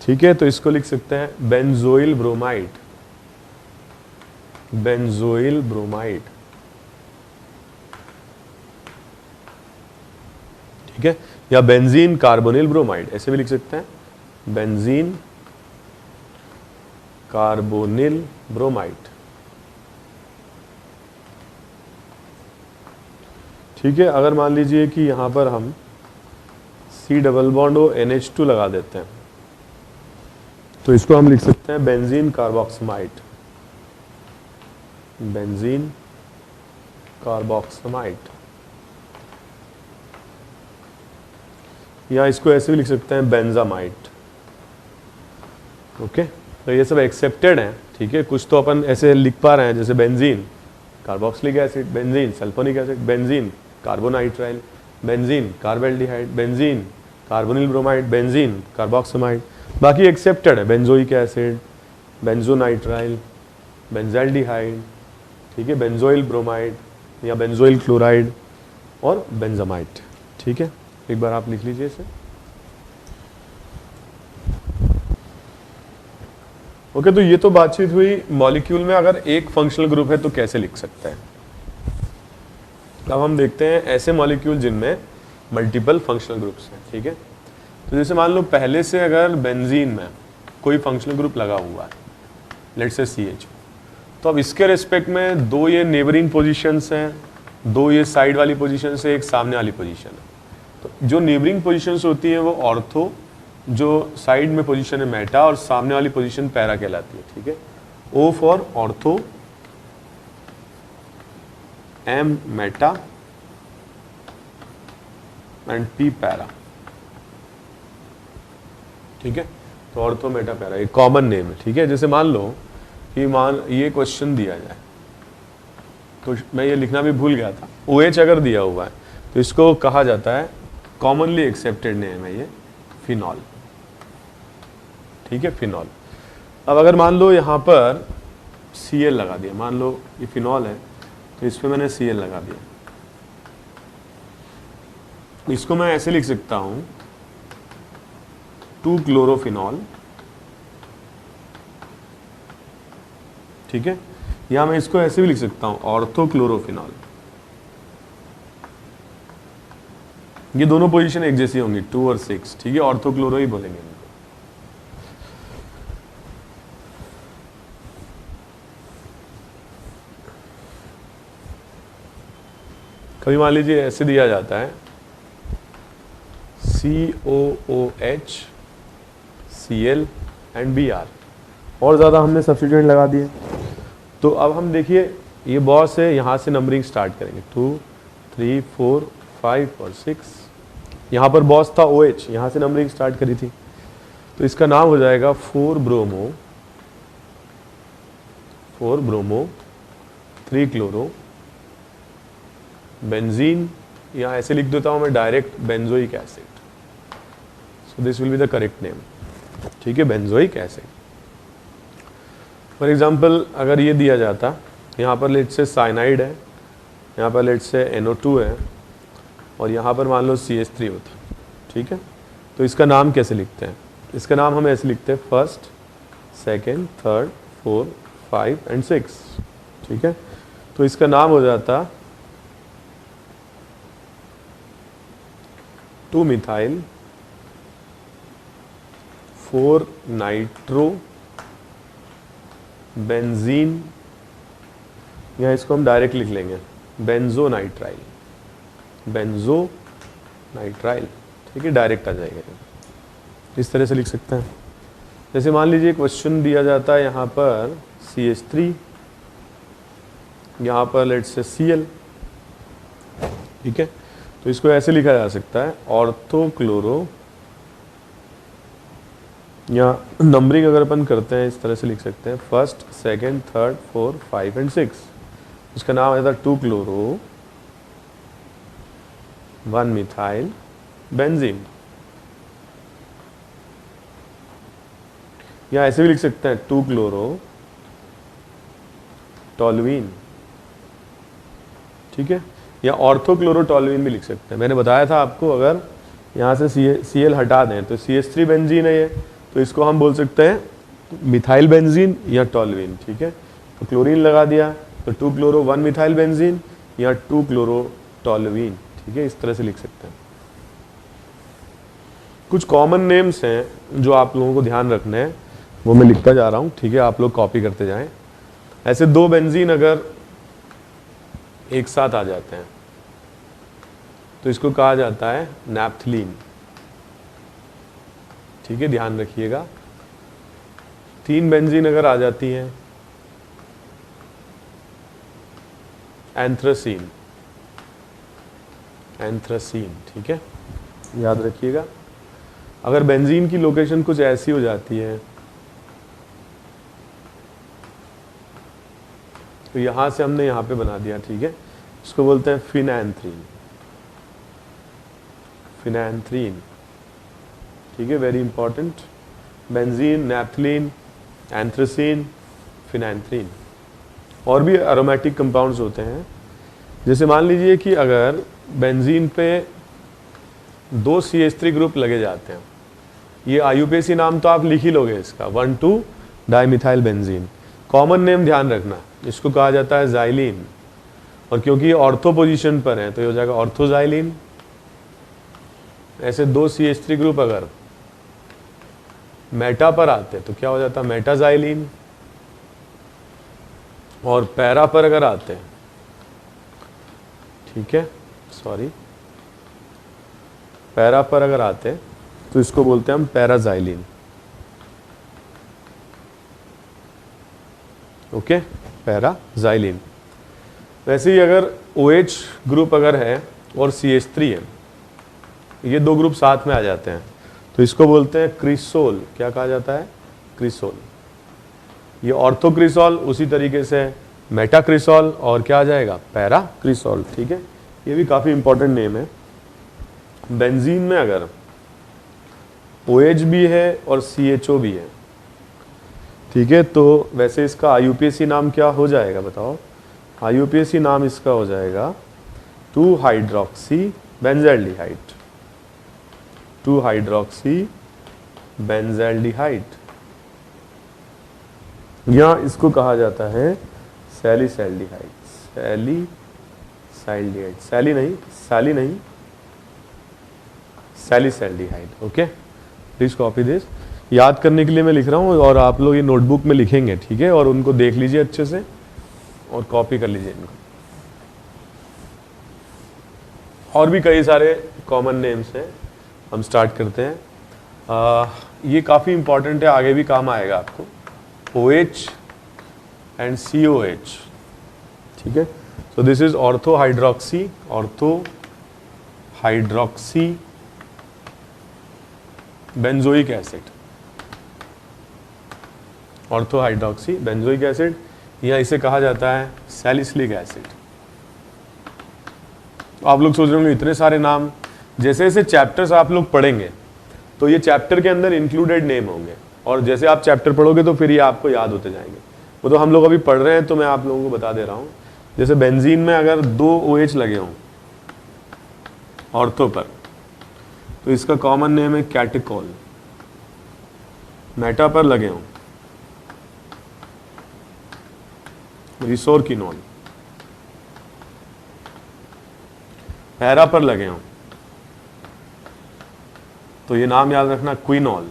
ठीक है, तो इसको लिख सकते हैं बेंजोइल ब्रोमाइड, बेंजोइल ब्रोमाइड, ठीक है, या बेंजीन कार्बोनिल ब्रोमाइड, ऐसे भी लिख सकते हैं, बेंजीन कार्बोनिल ब्रोमाइड, ठीक है। अगर मान लीजिए कि यहां पर हम C double bond O NH2 लगा देते हैं, तो इसको हम लिख सकते हैं बेंजीन कार्बोक्सिमाइड, बेंजीन कार्बोक्सिमाइड, या इसको ऐसे भी लिख सकते हैं बेंजामाइड। ओके, तो ये सब एक्सेप्टेड हैं, ठीक है। कुछ तो अपन ऐसे लिख पा रहे हैं, जैसे benzene carboxylic acid, benzene sulphonic acid, benzene carbonitrile, benzene carbaldehyde, benzene carbonyl bromide, benzene carboxamide, बाकी एक्सेप्टेड है, बेंजोइक एसिड, बेंजोनाइट्राइल, बेंजाल्डिहाइड, ठीक है, बेंजोइल ब्रोमाइड या बेंजोइल क्लोराइड और बेंजामाइड, ठीक है। एक बार आप लिख लीजिए इसे। ओके, तो ये तो बातचीत हुई मॉलिक्यूल में अगर एक फंक्शनल ग्रुप है तो कैसे लिख सकते हैं। अब हम देखते हैं ऐसे मॉलिक्यूल जिनमें मल्टीपल फंक्शनल ग्रुप्स हैं, ठीक है। तो जैसे मान लो पहले से अगर बेंजीन में कोई फंक्शनल ग्रुप लगा हुआ है, लेट्स से CH, तो अब इसके रिस्पेक्ट में दो ये नेबरिंग पोजीशंस हैं, दो ये साइड वाली पोजीशन से, एक सामने वाली पोजीशन है। तो जो नेबरिंग पोजीशंस होती है वो ऑर्थो, जो साइड में पोजीशन है मेटा, और सामने वाली पोजीशन पैरा कहलाती है, ठीक है। O for ortho, M Meta and P para, ठीक है। तो ऑर्थो मेटा पैरा एक कॉमन नेम है, ठीक है। जैसे मान लो कि ये क्वेश्चन दिया जाए, तो मैं ये लिखना भी भूल गया था, OH अगर दिया हुआ है तो इसको कहा जाता है, कॉमनली एक्सेप्टेड नेम है ये, फिनॉल, ठीक है, फिनॉल। अब अगर मान लो यहाँ पर Cl लगा दिया, मान लो ये फिनॉल है तो इस पे मैंने Cl लगा दिया, इसको मैं ऐसे लिख सकता हूं 2-क्लोरोफिनॉल, ठीक है, या मैं इसको ऐसे भी लिख सकता हूं ऑर्थोक्लोरोफिनॉल। ये दोनों पोजीशन एक जैसी होंगी, 2 और 6, ठीक है, ऑर्थोक्लोरो ही बोलेंगे इनको। कभी मान लीजिए ऐसे दिया जाता है COOH Cl एंड Br, और ज़्यादा हमने सब्स्टिट्यूएंट लगा दिए। तो अब हम देखिए ये बॉस है, यहाँ से नंबरिंग स्टार्ट करेंगे, 2, 3, 4, 5 और 6। यहाँ पर बॉस था OH, यहाँ से नंबरिंग स्टार्ट करी थी, तो इसका नाम हो जाएगा 4 ब्रोमो 3 क्लोरो बेंजीन, या ऐसे लिख देता हूँ मैं direct, benzoic acid. So this will be the correct name, ठीक है, बेंजोइक एसिड। फॉर एग्जाम्पल अगर ये दिया जाता, यहाँ पर लेट से साइनाइड है, यहाँ पर लेट से NO2 है, और यहाँ पर मान लो CH3 होता, ठीक है, तो इसका नाम कैसे लिखते हैं? इसका नाम हम ऐसे लिखते हैं 1st, 2nd, 3rd, 4, 5 एंड 6, ठीक है। तो इसका नाम हो जाता 2-मिथाइल 4-नाइट्रो बेंजीन, या इसको हम डायरेक्ट लिख लेंगे बेंजोनाइट्राइल, बेंजोनाइट्राइल, नाइट्राइल, ठीक है, डायरेक्ट आ जाएगा, इस तरह से लिख सकते हैं। जैसे मान लीजिए क्वेश्चन दिया जाता है यहाँ पर CH3, यहाँ पर लेट्स से Cl, ठीक है, तो इसको ऐसे लिखा जा सकता है ऑर्थोक्लोरो, या नंबरिंग अगर अपन करते हैं इस तरह से लिख सकते हैं, फर्स्ट, सेकंड, थर्ड, 4, 5 एंड 6। इसका नाम है 2-क्लोरो 1-मिथाइल बेंजीन, या ऐसे भी लिख सकते हैं 2-क्लोरो टॉलुइन, ठीक है, या ऑर्थोक्लोरो टॉलुइन भी लिख सकते हैं। मैंने बताया था आपको अगर यहाँ से Cl हटा दें तो CH3 बेंजीन है ये, तो इसको हम बोल सकते हैं मिथाइल बेंजीन या टॉलुइन, ठीक है। तो क्लोरीन लगा दिया तो 2-क्लोरो 1-मिथाइल बेंजीन या 2-क्लोरो टॉलुइन, ठीक है, इस तरह से लिख सकते हैं। कुछ कॉमन नेम्स हैं जो आप लोगों को ध्यान रखने हैं, वो मैं लिखता जा रहा हूँ, ठीक है, आप लोग कॉपी करते जाएं। ऐसे 2 बेंजीन अगर एक साथ आ जाते हैं तो इसको कहा जाता है नैप्थलीन, ठीक है, ध्यान रखिएगा। 3 बेंजीन अगर आ जाती हैं एंथ्रासीन, एंथ्रासीन, ठीक है, याद रखिएगा। अगर बेंजीन की लोकेशन कुछ ऐसी हो जाती है तो यहां से हमने यहां पे बना दिया, ठीक है, इसको बोलते हैं फिनैंथ्रीन, फिनैंथ्रीन, ठीक है, very important. Benzene, naphthalene, anthracene, phenanthrene. और भी एरोमेटिक कंपाउंड्स होते हैं, जैसे मान लीजिए कि अगर बेंजीन पे 2 CH3 ग्रुप लगे जाते हैं, ये IUPAC नाम तो आप लिख ही लोगे इसका, 1,2-डाइमिथाइल बेंजीन। कॉमन नेम ध्यान रखना, इसको कहा जाता है जाइलिन, और क्योंकि ये ऑर्थो पोजीशन पर है तो ये हो जाएगा ऑर्थोजाइलिन। ऐसे 2 CH3 ग्रुप अगर मेटा पर आते तो क्या हो जाता है मेटाजाइलिन, और पैरा पर अगर आते, ठीक है, सॉरी, पैरा पर अगर आते तो इसको बोलते हैं हम पैराजाइलिन, ओके, पैराजाइलिन। वैसे ही अगर OH ग्रुप अगर है और CH3 है, ये 2 ग्रुप साथ में आ जाते हैं तो इसको बोलते हैं क्रिसोल। क्या कहा जाता है? क्रिसोल। ये ऑर्थोक्रिसोल, उसी तरीके से मेटाक्रिसोल, और क्या आ जाएगा? पैराक्रिसोल, ठीक है। ये भी काफ़ी इंपॉर्टेंट नेम है। बेंजीन में अगर OH भी है और CHO भी है, ठीक है, तो वैसे इसका IUPAC नाम क्या हो जाएगा बताओ? IUPAC नाम इसका हो जाएगा 2-हाइड्रोक्सी बेंजल्डिहाइड, 2-हाइड्रोक्सी बेंजल्डिहाइड, या इसको कहा जाता है सैलिसैल्डिहाइड, सैलिसैल्डिहाइड, सैली नहीं, सैलिसैल्डिहाइड, ओके। Please copy this. याद करने के लिए मैं लिख रहा हूँ और आप लोग ये नोटबुक में लिखेंगे, ठीक है, और उनको देख लीजिए अच्छे से और कॉपी कर लीजिए इनको। और भी कई सारे कॉमन नेम्स हैं, हम स्टार्ट करते हैं। ये काफ़ी इंपॉर्टेंट है, आगे भी काम आएगा आपको। OH एंड COH, ठीक है। सो this is ऑर्थोहाइड्रोक्सी, ऑर्थोहाइड्रोक्सी benzoic acid, ऑर्थोहाइड्रोक्सी benzoic acid, या इसे कहा जाता है सैलिसिलिक एसिड। आप लोग सोच रहे होंगे इतने सारे नाम, जैसे जैसे चैप्टर्स आप लोग पढ़ेंगे तो ये चैप्टर के अंदर इंक्लूडेड नेम होंगे, और जैसे आप चैप्टर पढ़ोगे तो फिर ये आपको याद होते जाएंगे। वो तो हम लोग अभी पढ़ रहे हैं तो मैं आप लोगों को बता दे रहा हूँ। जैसे बेंजीन में अगर 2 OH लगे हों ऑर्थो पर तो इसका कॉमन नेम है कैटेकोल। मेटा पर लगे हों रिसोरकिनोल, पैरा पर लगे हों तो ये नाम याद रखना क्विनोल,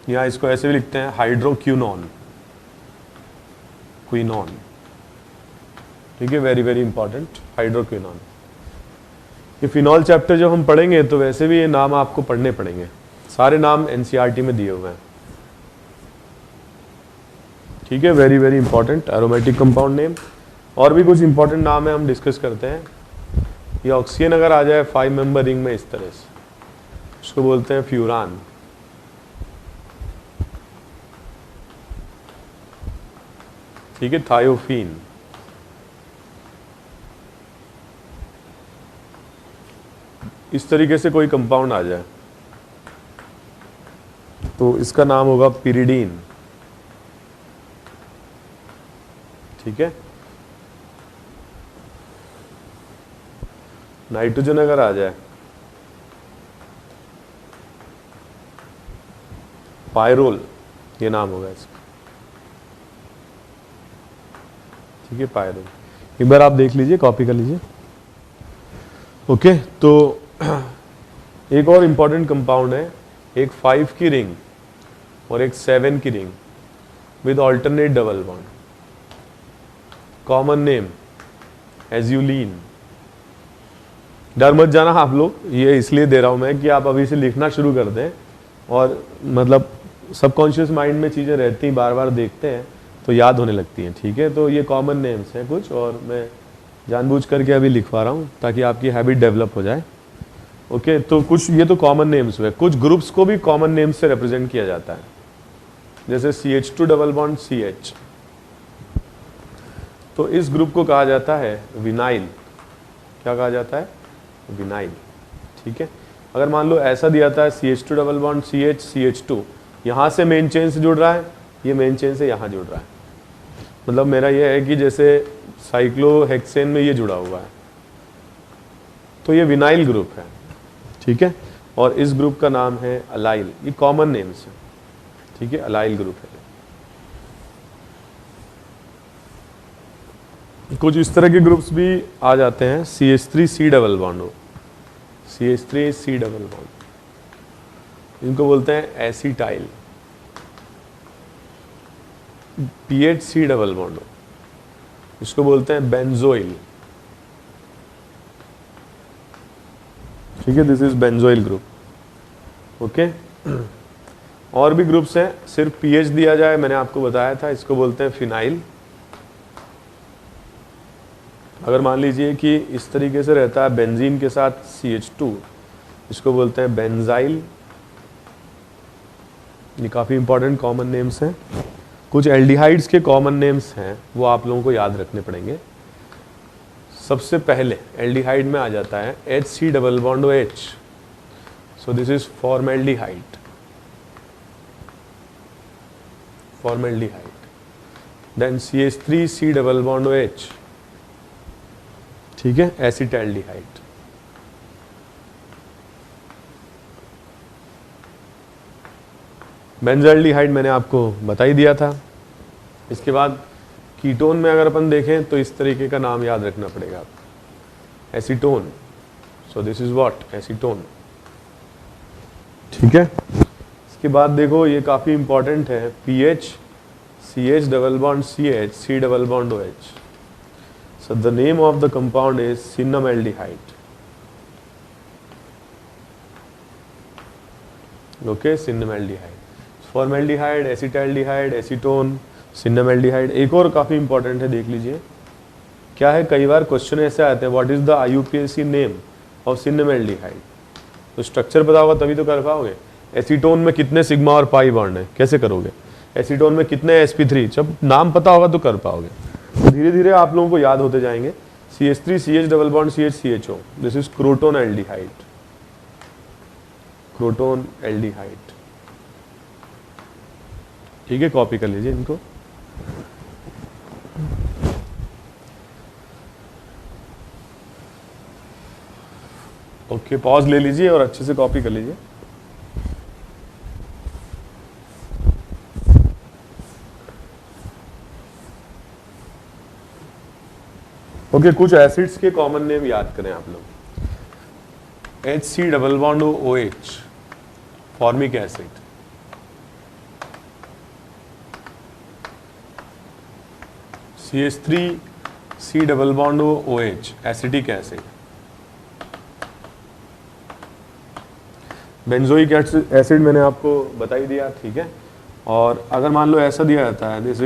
या इसको ऐसे भी लिखते हैं हाइड्रोक्यूनोन, क्विनोन, ठीक है, वेरी वेरी इंपॉर्टेंट, हाइड्रोक्विनोन। ये फिनॉल चैप्टर जब हम पढ़ेंगे तो वैसे भी ये नाम आपको पढ़ने पड़ेंगे, सारे नाम एनसीईआरटी में दिए हुए हैं, ठीक है। Very very important aromatic compound name. और भी कुछ इंपॉर्टेंट नाम है, हम डिस्कस करते हैं। ये ऑक्सीजन अगर आ जाए 5 मेंबर रिंग में इस तरह से, उसको बोलते हैं फ्यूरान, ठीक है। थायोफीन, इस तरीके से कोई कंपाउंड आ जाए तो इसका नाम होगा पिरिडीन, ठीक है। नाइट्रोजन अगर आ जाए, पायरोल, ये नाम होगा इसका, ठीक है, पायरोल। एक बार आप देख लीजिए, कॉपी कर लीजिए, ओके। तो एक और इंपॉर्टेंट कंपाउंड है, एक 5 की रिंग और एक 7 की ring with alternate double bond, common name azulene. डर मत जाना आप लोग, ये इसलिए दे रहा हूं मैं कि आप अभी से लिखना शुरू कर दें, और मतलब सबकॉन्शियस माइंड में चीज़ें रहती हैं, बार बार देखते हैं तो याद होने लगती हैं, ठीक है। तो ये कॉमन नेम्स हैं कुछ, और मैं जानबूझ करके अभी लिखवा रहा हूँ ताकि आपकी हैबिट डेवलप हो जाए, ओके। तो कुछ ये तो कॉमन नेम्स हुए, कुछ ग्रुप्स को भी कॉमन नेम्स से रिप्रेजेंट किया जाता है, जैसे CH2 डबल बॉन्ड CH, तो इस ग्रुप को कहा जाता है विनाइल। क्या कहा जाता है? विनाइल, ठीक है। अगर मान लो ऐसा दिया था CH2 double bond CH CH2, यहाँ से मेन चेन से जुड़ रहा है, ये मेन चेन से यहाँ जुड़ रहा है, मतलब मेरा ये है कि जैसे साइक्लोहेक्सेन में ये जुड़ा हुआ है, तो ये विनाइल ग्रुप है, ठीक है। और इस ग्रुप का नाम है अलाइल, ये कॉमन नेम्स है, ठीक है, अलाइल ग्रुप है। कुछ इस तरह के ग्रुप्स भी आ जाते हैं, CH3C डबल बॉन्ड हो, CH3C डबल बॉन्ड, इनको बोलते हैं एसिटाइल। PHC डबल बॉन्ड हो, इसको बोलते हैं बेंजोइल, ठीक है, this is benzoyl group, okay. और भी ग्रुप्स हैं, सिर्फ पीएच दिया जाए, मैंने आपको बताया था, इसको बोलते हैं फिनाइल। अगर मान लीजिए कि इस तरीके से रहता है बेंजीन के साथ CH2, इसको बोलते हैं बेंजाइल। ये काफ़ी इंपॉर्टेंट कॉमन नेम्स हैं। कुछ एल्डिहाइड्स के कॉमन नेम्स हैं, वो आप लोगों को याद रखने पड़ेंगे। सबसे पहले एल्डिहाइड में आ जाता है HC double bond OH, so this is formaldehyde, formaldehyde. Then CH3C double bond OH, ठीक है, एसिटाल्डिहाइड। बेंजाल्डिहाइड मैंने आपको बता ही दिया था। इसके बाद कीटोन में अगर अपन देखें तो इस तरीके का नाम याद रखना पड़ेगा, acetone, so this is what, acetone, ठीक है। इसके बाद देखो ये काफ़ी इंपॉर्टेंट है, PH CH double bond CH C double bond OH, so the name of the compound is cinnamaldehyde, okay, cinnamaldehyde, formaldehyde, acetaldehyde, acetone, cinnamaldehyde। एक और काफ़ी इंपॉर्टेंट है, देख लीजिए क्या है, कई बार क्वेश्चन ऐसे आते हैं, what is the IUPAC name of cinnamaldehyde, तो स्ट्रक्चर पता होगा तभी तो कर पाओगे। एसीटोन में कितने सिग्मा और पाई बॉन्ड है, कैसे करोगे? एसीटोन में कितने sp3, जब नाम पता होगा तो कर पाओगे। धीरे धीरे आप लोगों को याद होते जाएंगे। CH3 CH double bond CH CHO, this is croton aldehyde, croton aldehyde, ठीक है, कॉपी कर लीजिए इनको। ओके, पॉज ले लीजिए और अच्छे से कॉपी कर लीजिए। ओके, कुछ एसिड्स के कॉमन नेम याद करें आप लोग। HC double bond OH, formic acid, CH3C double bond OH, acetic acid, benzoic acid मैंने आपको बता ही दिया, ठीक है। और अगर मान लो ऐसा दिया जाता है, this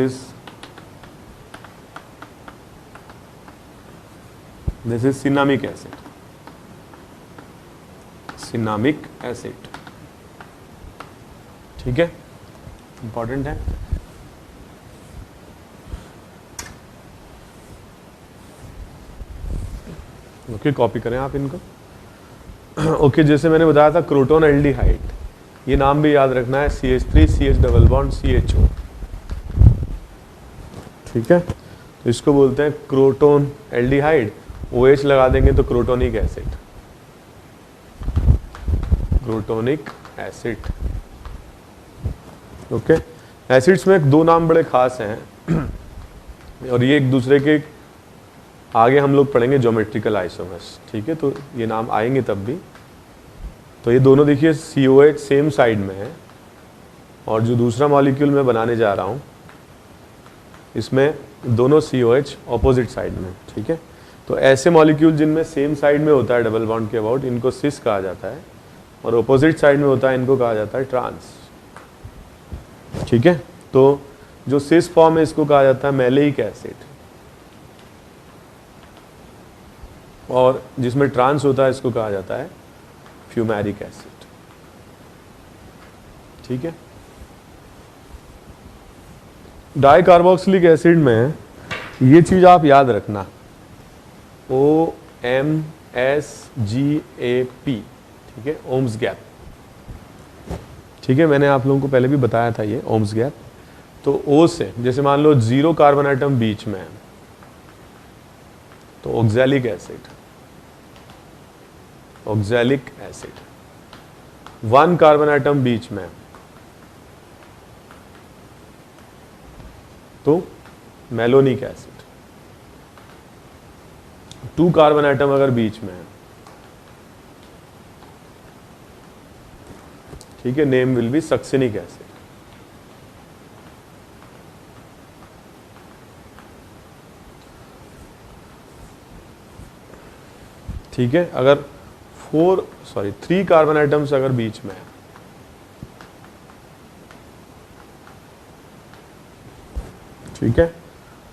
is cinnamic acid, cinnamic acid, ठीक है, इंपॉर्टेंट है। ओके, कॉपी करें आप इनको। ओके, जैसे मैंने बताया था क्रोटोन एल्डिहाइड, ये नाम भी याद रखना है, CH3 CH double bond CHO, ठीक है। तो इसको बोलते हैं क्रोटोन एल्डिहाइड, OH लगा देंगे तो crotonic acid, crotonic acid. Okay, acids में दो नाम बड़े खास हैं और ये एक दूसरे के आगे हम लोग पढ़ेंगे ज्योमेट्रिकल आइसोमर्स, ठीक है, तो ये नाम आएंगे तब भी। तो ये दोनों देखिए COH सेम साइड में है, और जो दूसरा मॉलिक्यूल मैं बनाने जा रहा हूँ इसमें दोनों COH ऑपोजिट साइड में, ठीक है। तो ऐसे मॉलिक्यूल जिनमें सेम साइड में होता है डबल बॉन्ड के अबाउट, इनको सिस कहा जाता है, और ऑपोजिट साइड में होता है इनको कहा जाता है ट्रांस, ठीक है। तो जो सिस फॉर्म है इसको कहा जाता है मैलेइक एसिड, और जिसमें ट्रांस होता है इसको कहा जाता है फ्यूमैरिक एसिड, ठीक है। डाइकार्बोक्सिलिक एसिड में ये चीज आप याद रखना, OMSGAP, ठीक है, ओम्स गैप, ठीक है। मैंने आप लोगों को पहले भी बताया था ये ओम्स गैप। तो O से जैसे मान लो 0 कार्बन आइटम बीच में है तो oxalic acid, oxalic acid. 1 carbon atom बीच में तो मेलोनिक एसिड। 2 कार्बन आइटम अगर बीच में है, ठीक है, name will be succinic acid. ठीक है, अगर 3 कार्बन आइटम्स अगर बीच में है, ठीक है,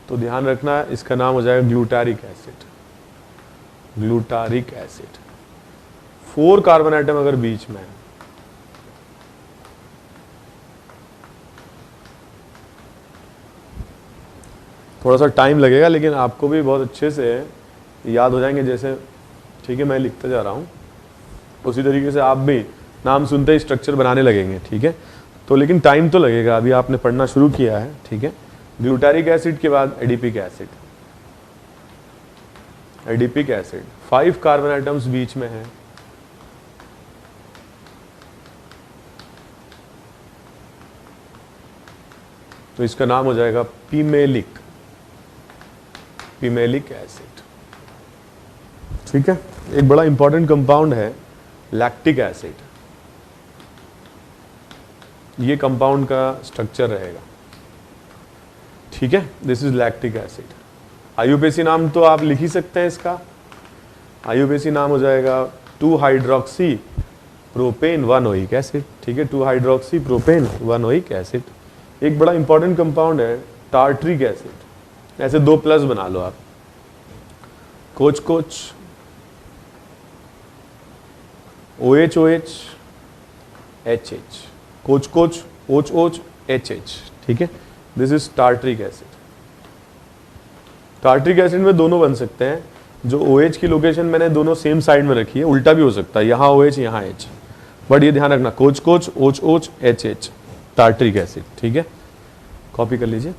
तो ध्यान रखना इसका नाम हो जाएगा glutaric acid, glutaric acid. 4 carbon atom अगर बीच में है, थोड़ा सा टाइम लगेगा लेकिन आपको भी बहुत अच्छे से याद हो जाएंगे, जैसे, ठीक है, मैं लिखता जा रहा हूँ उसी तरीके से आप भी नाम सुनते ही स्ट्रक्चर बनाने लगेंगे, ठीक है। तो लेकिन टाइम तो लगेगा, अभी आपने पढ़ना शुरू किया है, ठीक है। ग्लूटारिक एसिड के बाद adipic acid, adipic acid 5 carbon atoms बीच में है, तो इसका नाम हो जाएगा पीमेलिक, पीमेलिक एसिड, ठीक है। एक बड़ा इंपॉर्टेंट कंपाउंड है लैक्टिक एसिड, ये कंपाउंड का स्ट्रक्चर रहेगा, ठीक है। This is lactic acid. IUPAC नाम तो आप लिख ही सकते हैं इसका, आईयूपीएसी नाम हो जाएगा 2 हाइड्रोक्सी प्रोपेन 1 ओइक एसिड, ठीक है, 2 हाइड्रोक्सी प्रोपेन 1 ओइक एसिड। एक बड़ा इंपॉर्टेंट कंपाउंड है टार्ट्रिक एसिड, ऐसे 2 प्लस बना लो आप, coach coach OH OH HH, coach coach OH OH HH, ठीक है। This is tartaric acid. Tartaric acid में दोनों बन सकते हैं, जो OH की लोकेशन मैंने दोनों सेम साइड में रखी है, उल्टा भी हो सकता है, यहाँ OH यहाँ H, बट ये ध्यान रखना coach coach OH OH HH tartaric acid, ठीक है। कॉपी कर लीजिए।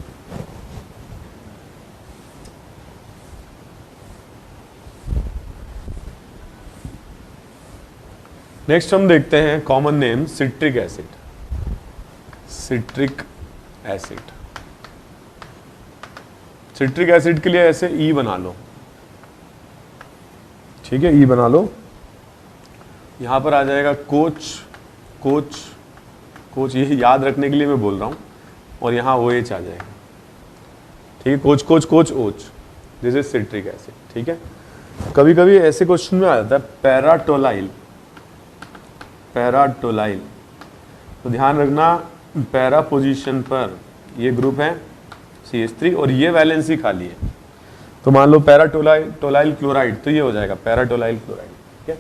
नेक्स्ट हम देखते हैं common name citric acid, citric acid. Citric acid के लिए ऐसे E बना लो, ठीक है, E बना लो। यहां पर आ जाएगा कोच कोच कोच, ये याद रखने के लिए मैं बोल रहा हूं, और यहां OH आ जाएगा, ठीक है, coach coach coach OH, this is citric acid, ठीक है। कभी कभी ऐसे क्वेश्चन में आ जाता है पैराटोलाइल, पैराटोलाइल। तो ध्यान रखना पैरा पोजीशन पर ये ग्रुप है CH3 और ये वैलेंसी खाली है। तो मान लो पैराटोलाइल क्लोराइड, तो ये हो जाएगा पैराटोलाइल क्लोराइड। ठीक है,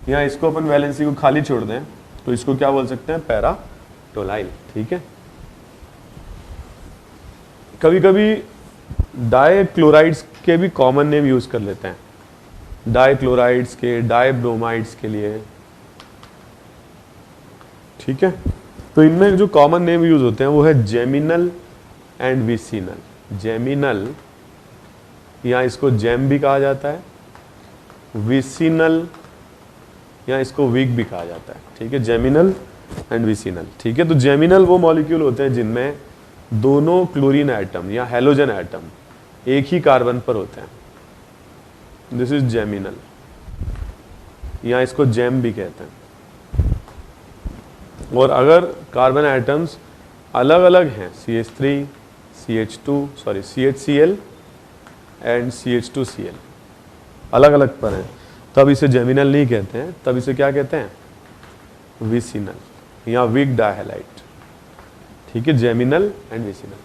यहाँ इसको अपन वैलेंसी को खाली छोड़ दें तो इसको क्या बोल सकते हैं, पैराटोलाइल। ठीक है, कभी कभी डाइक्लोराइड्स के भी कॉमन नेम यूज कर लेते हैं, डाइक्लोराइड्स के, डाइब्रोमाइड्स के लिए। ठीक है, तो इनमें जो कॉमन नेम यूज होते हैं वो है जेमिनल एंड विसिनल। जेमिनल, या इसको जेम भी कहा जाता है, विसिनल या इसको विग भी कहा जाता है। ठीक है, जेमिनल एंड विसिनल। ठीक है, तो जेमिनल वो मॉलिक्यूल होते हैं जिनमें दोनों क्लोरीन एटम या हेलोजन एटम एक ही कार्बन पर होते हैं, दिस इज जेमिनल, या इसको जेम भी कहते हैं। और अगर कार्बन एटम्स अलग अलग हैं, CH3, CHCl एंड CH2Cl अलग अलग पर हैं, तब इसे जेमिनल नहीं कहते हैं, तब इसे क्या कहते हैं, विसिनल या विग डाइहैलाइड। ठीक है, जेमिनल एंड विसिनल।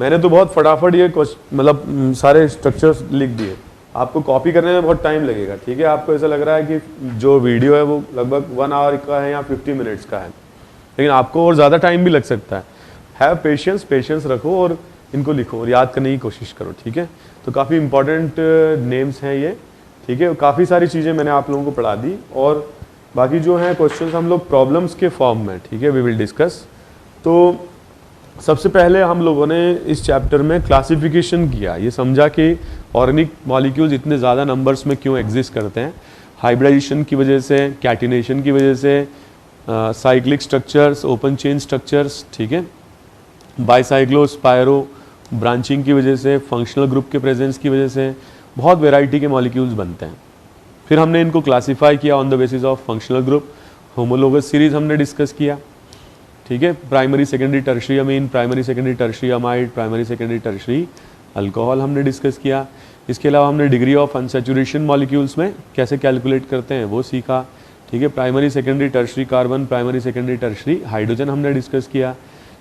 मैंने तो बहुत फटाफट ये मतलब सारे स्ट्रक्चर्स लिख दिए, आपको कॉपी करने में बहुत टाइम लगेगा। ठीक है, आपको ऐसा लग रहा है कि जो वीडियो है वो लगभग 1 आवर का है या 50 मिनट्स का है, लेकिन आपको और ज़्यादा टाइम भी लग सकता है। हैव पेशेंस, पेशेंस रखो और इनको लिखो और याद करने की कोशिश करो। ठीक है, तो काफ़ी इंपॉर्टेंट नेम्स हैं ये। ठीक है, काफ़ी सारी चीज़ें मैंने आप लोगों को पढ़ा दी और बाकी जो हैं क्वेश्चंस हम लोग प्रॉब्लम्स के फॉर्म में, ठीक है, वी विल डिस्कस। तो सबसे पहले हम लोगों ने इस चैप्टर में क्लासिफिकेशन किया, ये समझा कि ऑर्गेनिक मॉलिक्यूल्स इतने ज़्यादा नंबर्स में क्यों एग्जिस्ट करते हैं, हाइब्रिडाइजेशन की वजह से, कैटिनेशन की वजह से, cyclic structures, open chain structures, ठीक है, बाईसाइक्लो स्पायरो ब्रांचिंग की वजह से, फंक्शनल ग्रुप के प्रेजेंस की वजह से बहुत वेराइटी के मॉलिक्यूल्स बनते हैं। फिर हमने इनको क्लासीफाई किया on the basis of functional group. Homologous series हमने डिस्कस किया। ठीक है, प्राइमरी सेकेंडरी टर्शरी अमीन, primary secondary tertiary amide, primary secondary tertiary alcohol हमने डिस्कस किया। इसके अलावा हमने डिग्री ऑफ अनसैचुरेशन मॉलिक्यूल्स में कैसे कैलकुलेट करते हैं वो सीखा। ठीक है, primary secondary tertiary carbon, primary secondary tertiary hydrogen हमने डिस्कस किया।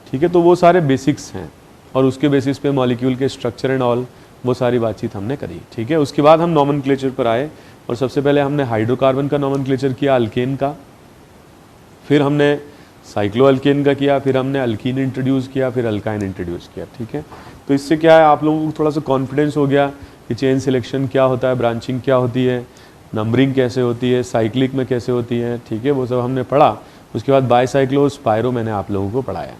ठीक है, तो वो सारे बेसिक्स हैं और उसके बेसिस पे मॉलिक्यूल के स्ट्रक्चर एंड ऑल वो सारी बातचीत हमने करी। ठीक है, उसके बाद हम नॉमेनक्लेचर पर आए और सबसे पहले हमने हाइड्रोकार्बन का नॉमेनक्लेचर किया, अल्केन का, फिर हमने साइक्लो अल्केन का किया, फिर हमने अल्कीन इंट्रोड्यूस किया, फिर अल्काइन इंट्रोड्यूस किया। ठीक है, तो इससे क्या है, आप लोगों को थोड़ा सा कॉन्फिडेंस हो गया कि चेन सिलेक्शन क्या होता है, ब्रांचिंग क्या होती है, नंबरिंग कैसे होती है, साइक्लिक में कैसे होती है। ठीक है, वो सब हमने पढ़ा। उसके बाद बाईसाइक्लो स्पायरो मैंने आप लोगों को पढ़ाया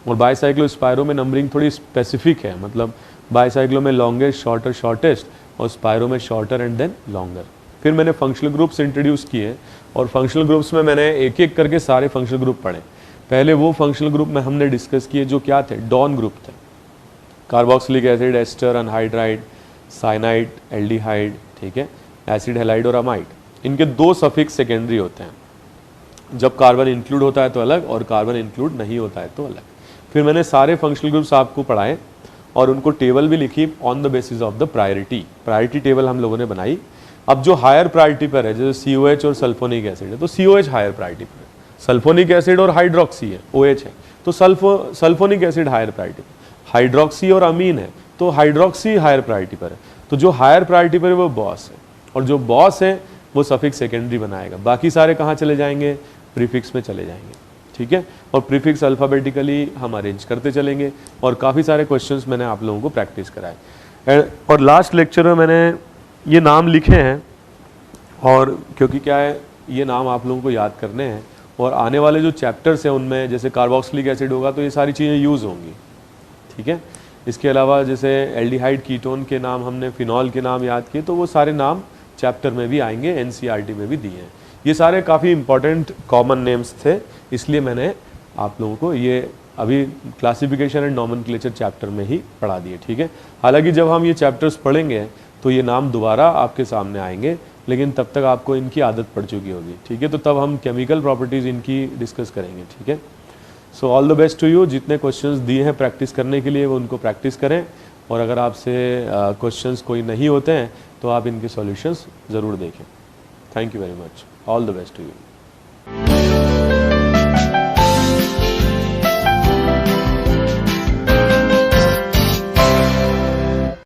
और बाईसाइक्लो स्पायरो में नंबरिंग थोड़ी स्पेसिफिक है, मतलब बाईसाइक्लो में लॉन्गेस्ट, शॉर्टर, शॉर्टेस्ट और स्पायरो में शॉर्टर एंड देन लॉन्गर। फिर मैंने फंक्शनल ग्रुप्स इंट्रोड्यूस किए और फंक्शनल ग्रुप्स में मैंने एक एक करके सारे फंक्शनल ग्रुप पढ़े। पहले वो फंक्शनल ग्रुप में हमने डिस्कस किए जो क्या थे, डॉन ग्रुप थे, carboxylic acid, ester, anhydride, cyanide, aldehyde, ठीक है, एसिड हैलाइड और अमाइड। इनके 2 सफिक्स सेकेंडरी होते हैं, जब कार्बन इंक्लूड होता है तो अलग और कार्बन इंक्लूड नहीं होता है तो अलग। फिर मैंने सारे फंक्शनल ग्रुप्स आपको पढ़ाए और उनको टेबल भी लिखी on the basis of the priority table हम लोगों ने बनाई। अब जो हायर प्रायोरिटी पर है, जैसे COH और सल्फोनिक एसिड है तो COH हायर प्रायोरिटी पर है, सल्फोनिक एसिड और हाइड्रोक्सी है, OH है तो सल्फोनिक एसिड हायर प्रायोरिटी पर, हाइड्रोक्सी और अमीन है तो हाइड्रोक्सी हायर प्रायोरिटी पर है। तो जो हायर प्रायोरिटी पर है वो बॉस है और जो बॉस है वो सफिक्स सेकेंडरी बनाएगा, बाकी सारे कहाँ चले जाएंगे, प्रीफिक्स में चले जाएंगे। ठीक है, और प्रीफिक्स अल्फ़ाबेटिकली हम अरेंज करते चलेंगे और काफ़ी सारे क्वेश्चंस मैंने आप लोगों को प्रैक्टिस कराए। और लास्ट लेक्चर में मैंने ये नाम लिखे हैं और क्योंकि क्या है, ये नाम आप लोगों को याद करने हैं और आने वाले जो चैप्टर्स हैं उनमें जैसे कार्बोक्सिलिक एसिड होगा तो ये सारी चीज़ें यूज़ होंगी। ठीक है, इसके अलावा जैसे एल्डिहाइड कीटोन के नाम हमने, फिनॉल के नाम याद किए, तो वो सारे नाम चैप्टर में भी आएंगे, NCERT में भी दिए हैं। ये सारे काफ़ी इंपॉर्टेंट कॉमन नेम्स थे, इसलिए मैंने आप लोगों को ये अभी क्लासिफिकेशन एंड नॉमेनक्लेचर चैप्टर में ही पढ़ा दिए। ठीक है, हालांकि जब हम ये चैप्टर्स पढ़ेंगे तो ये नाम दोबारा आपके सामने आएंगे, लेकिन तब तक आपको इनकी आदत पड़ चुकी होगी। ठीक है, तो तब हम केमिकल प्रॉपर्टीज़ इनकी डिस्कस करेंगे। ठीक है, so all the best to you. जितने क्वेश्चंस दिए हैं प्रैक्टिस करने के लिए वो उनको प्रैक्टिस करें और अगर आपसे क्वेश्चंस कोई नहीं होते हैं तो आप इनके सॉल्यूशंस ज़रूर देखें। Thank you very much, all the best to you.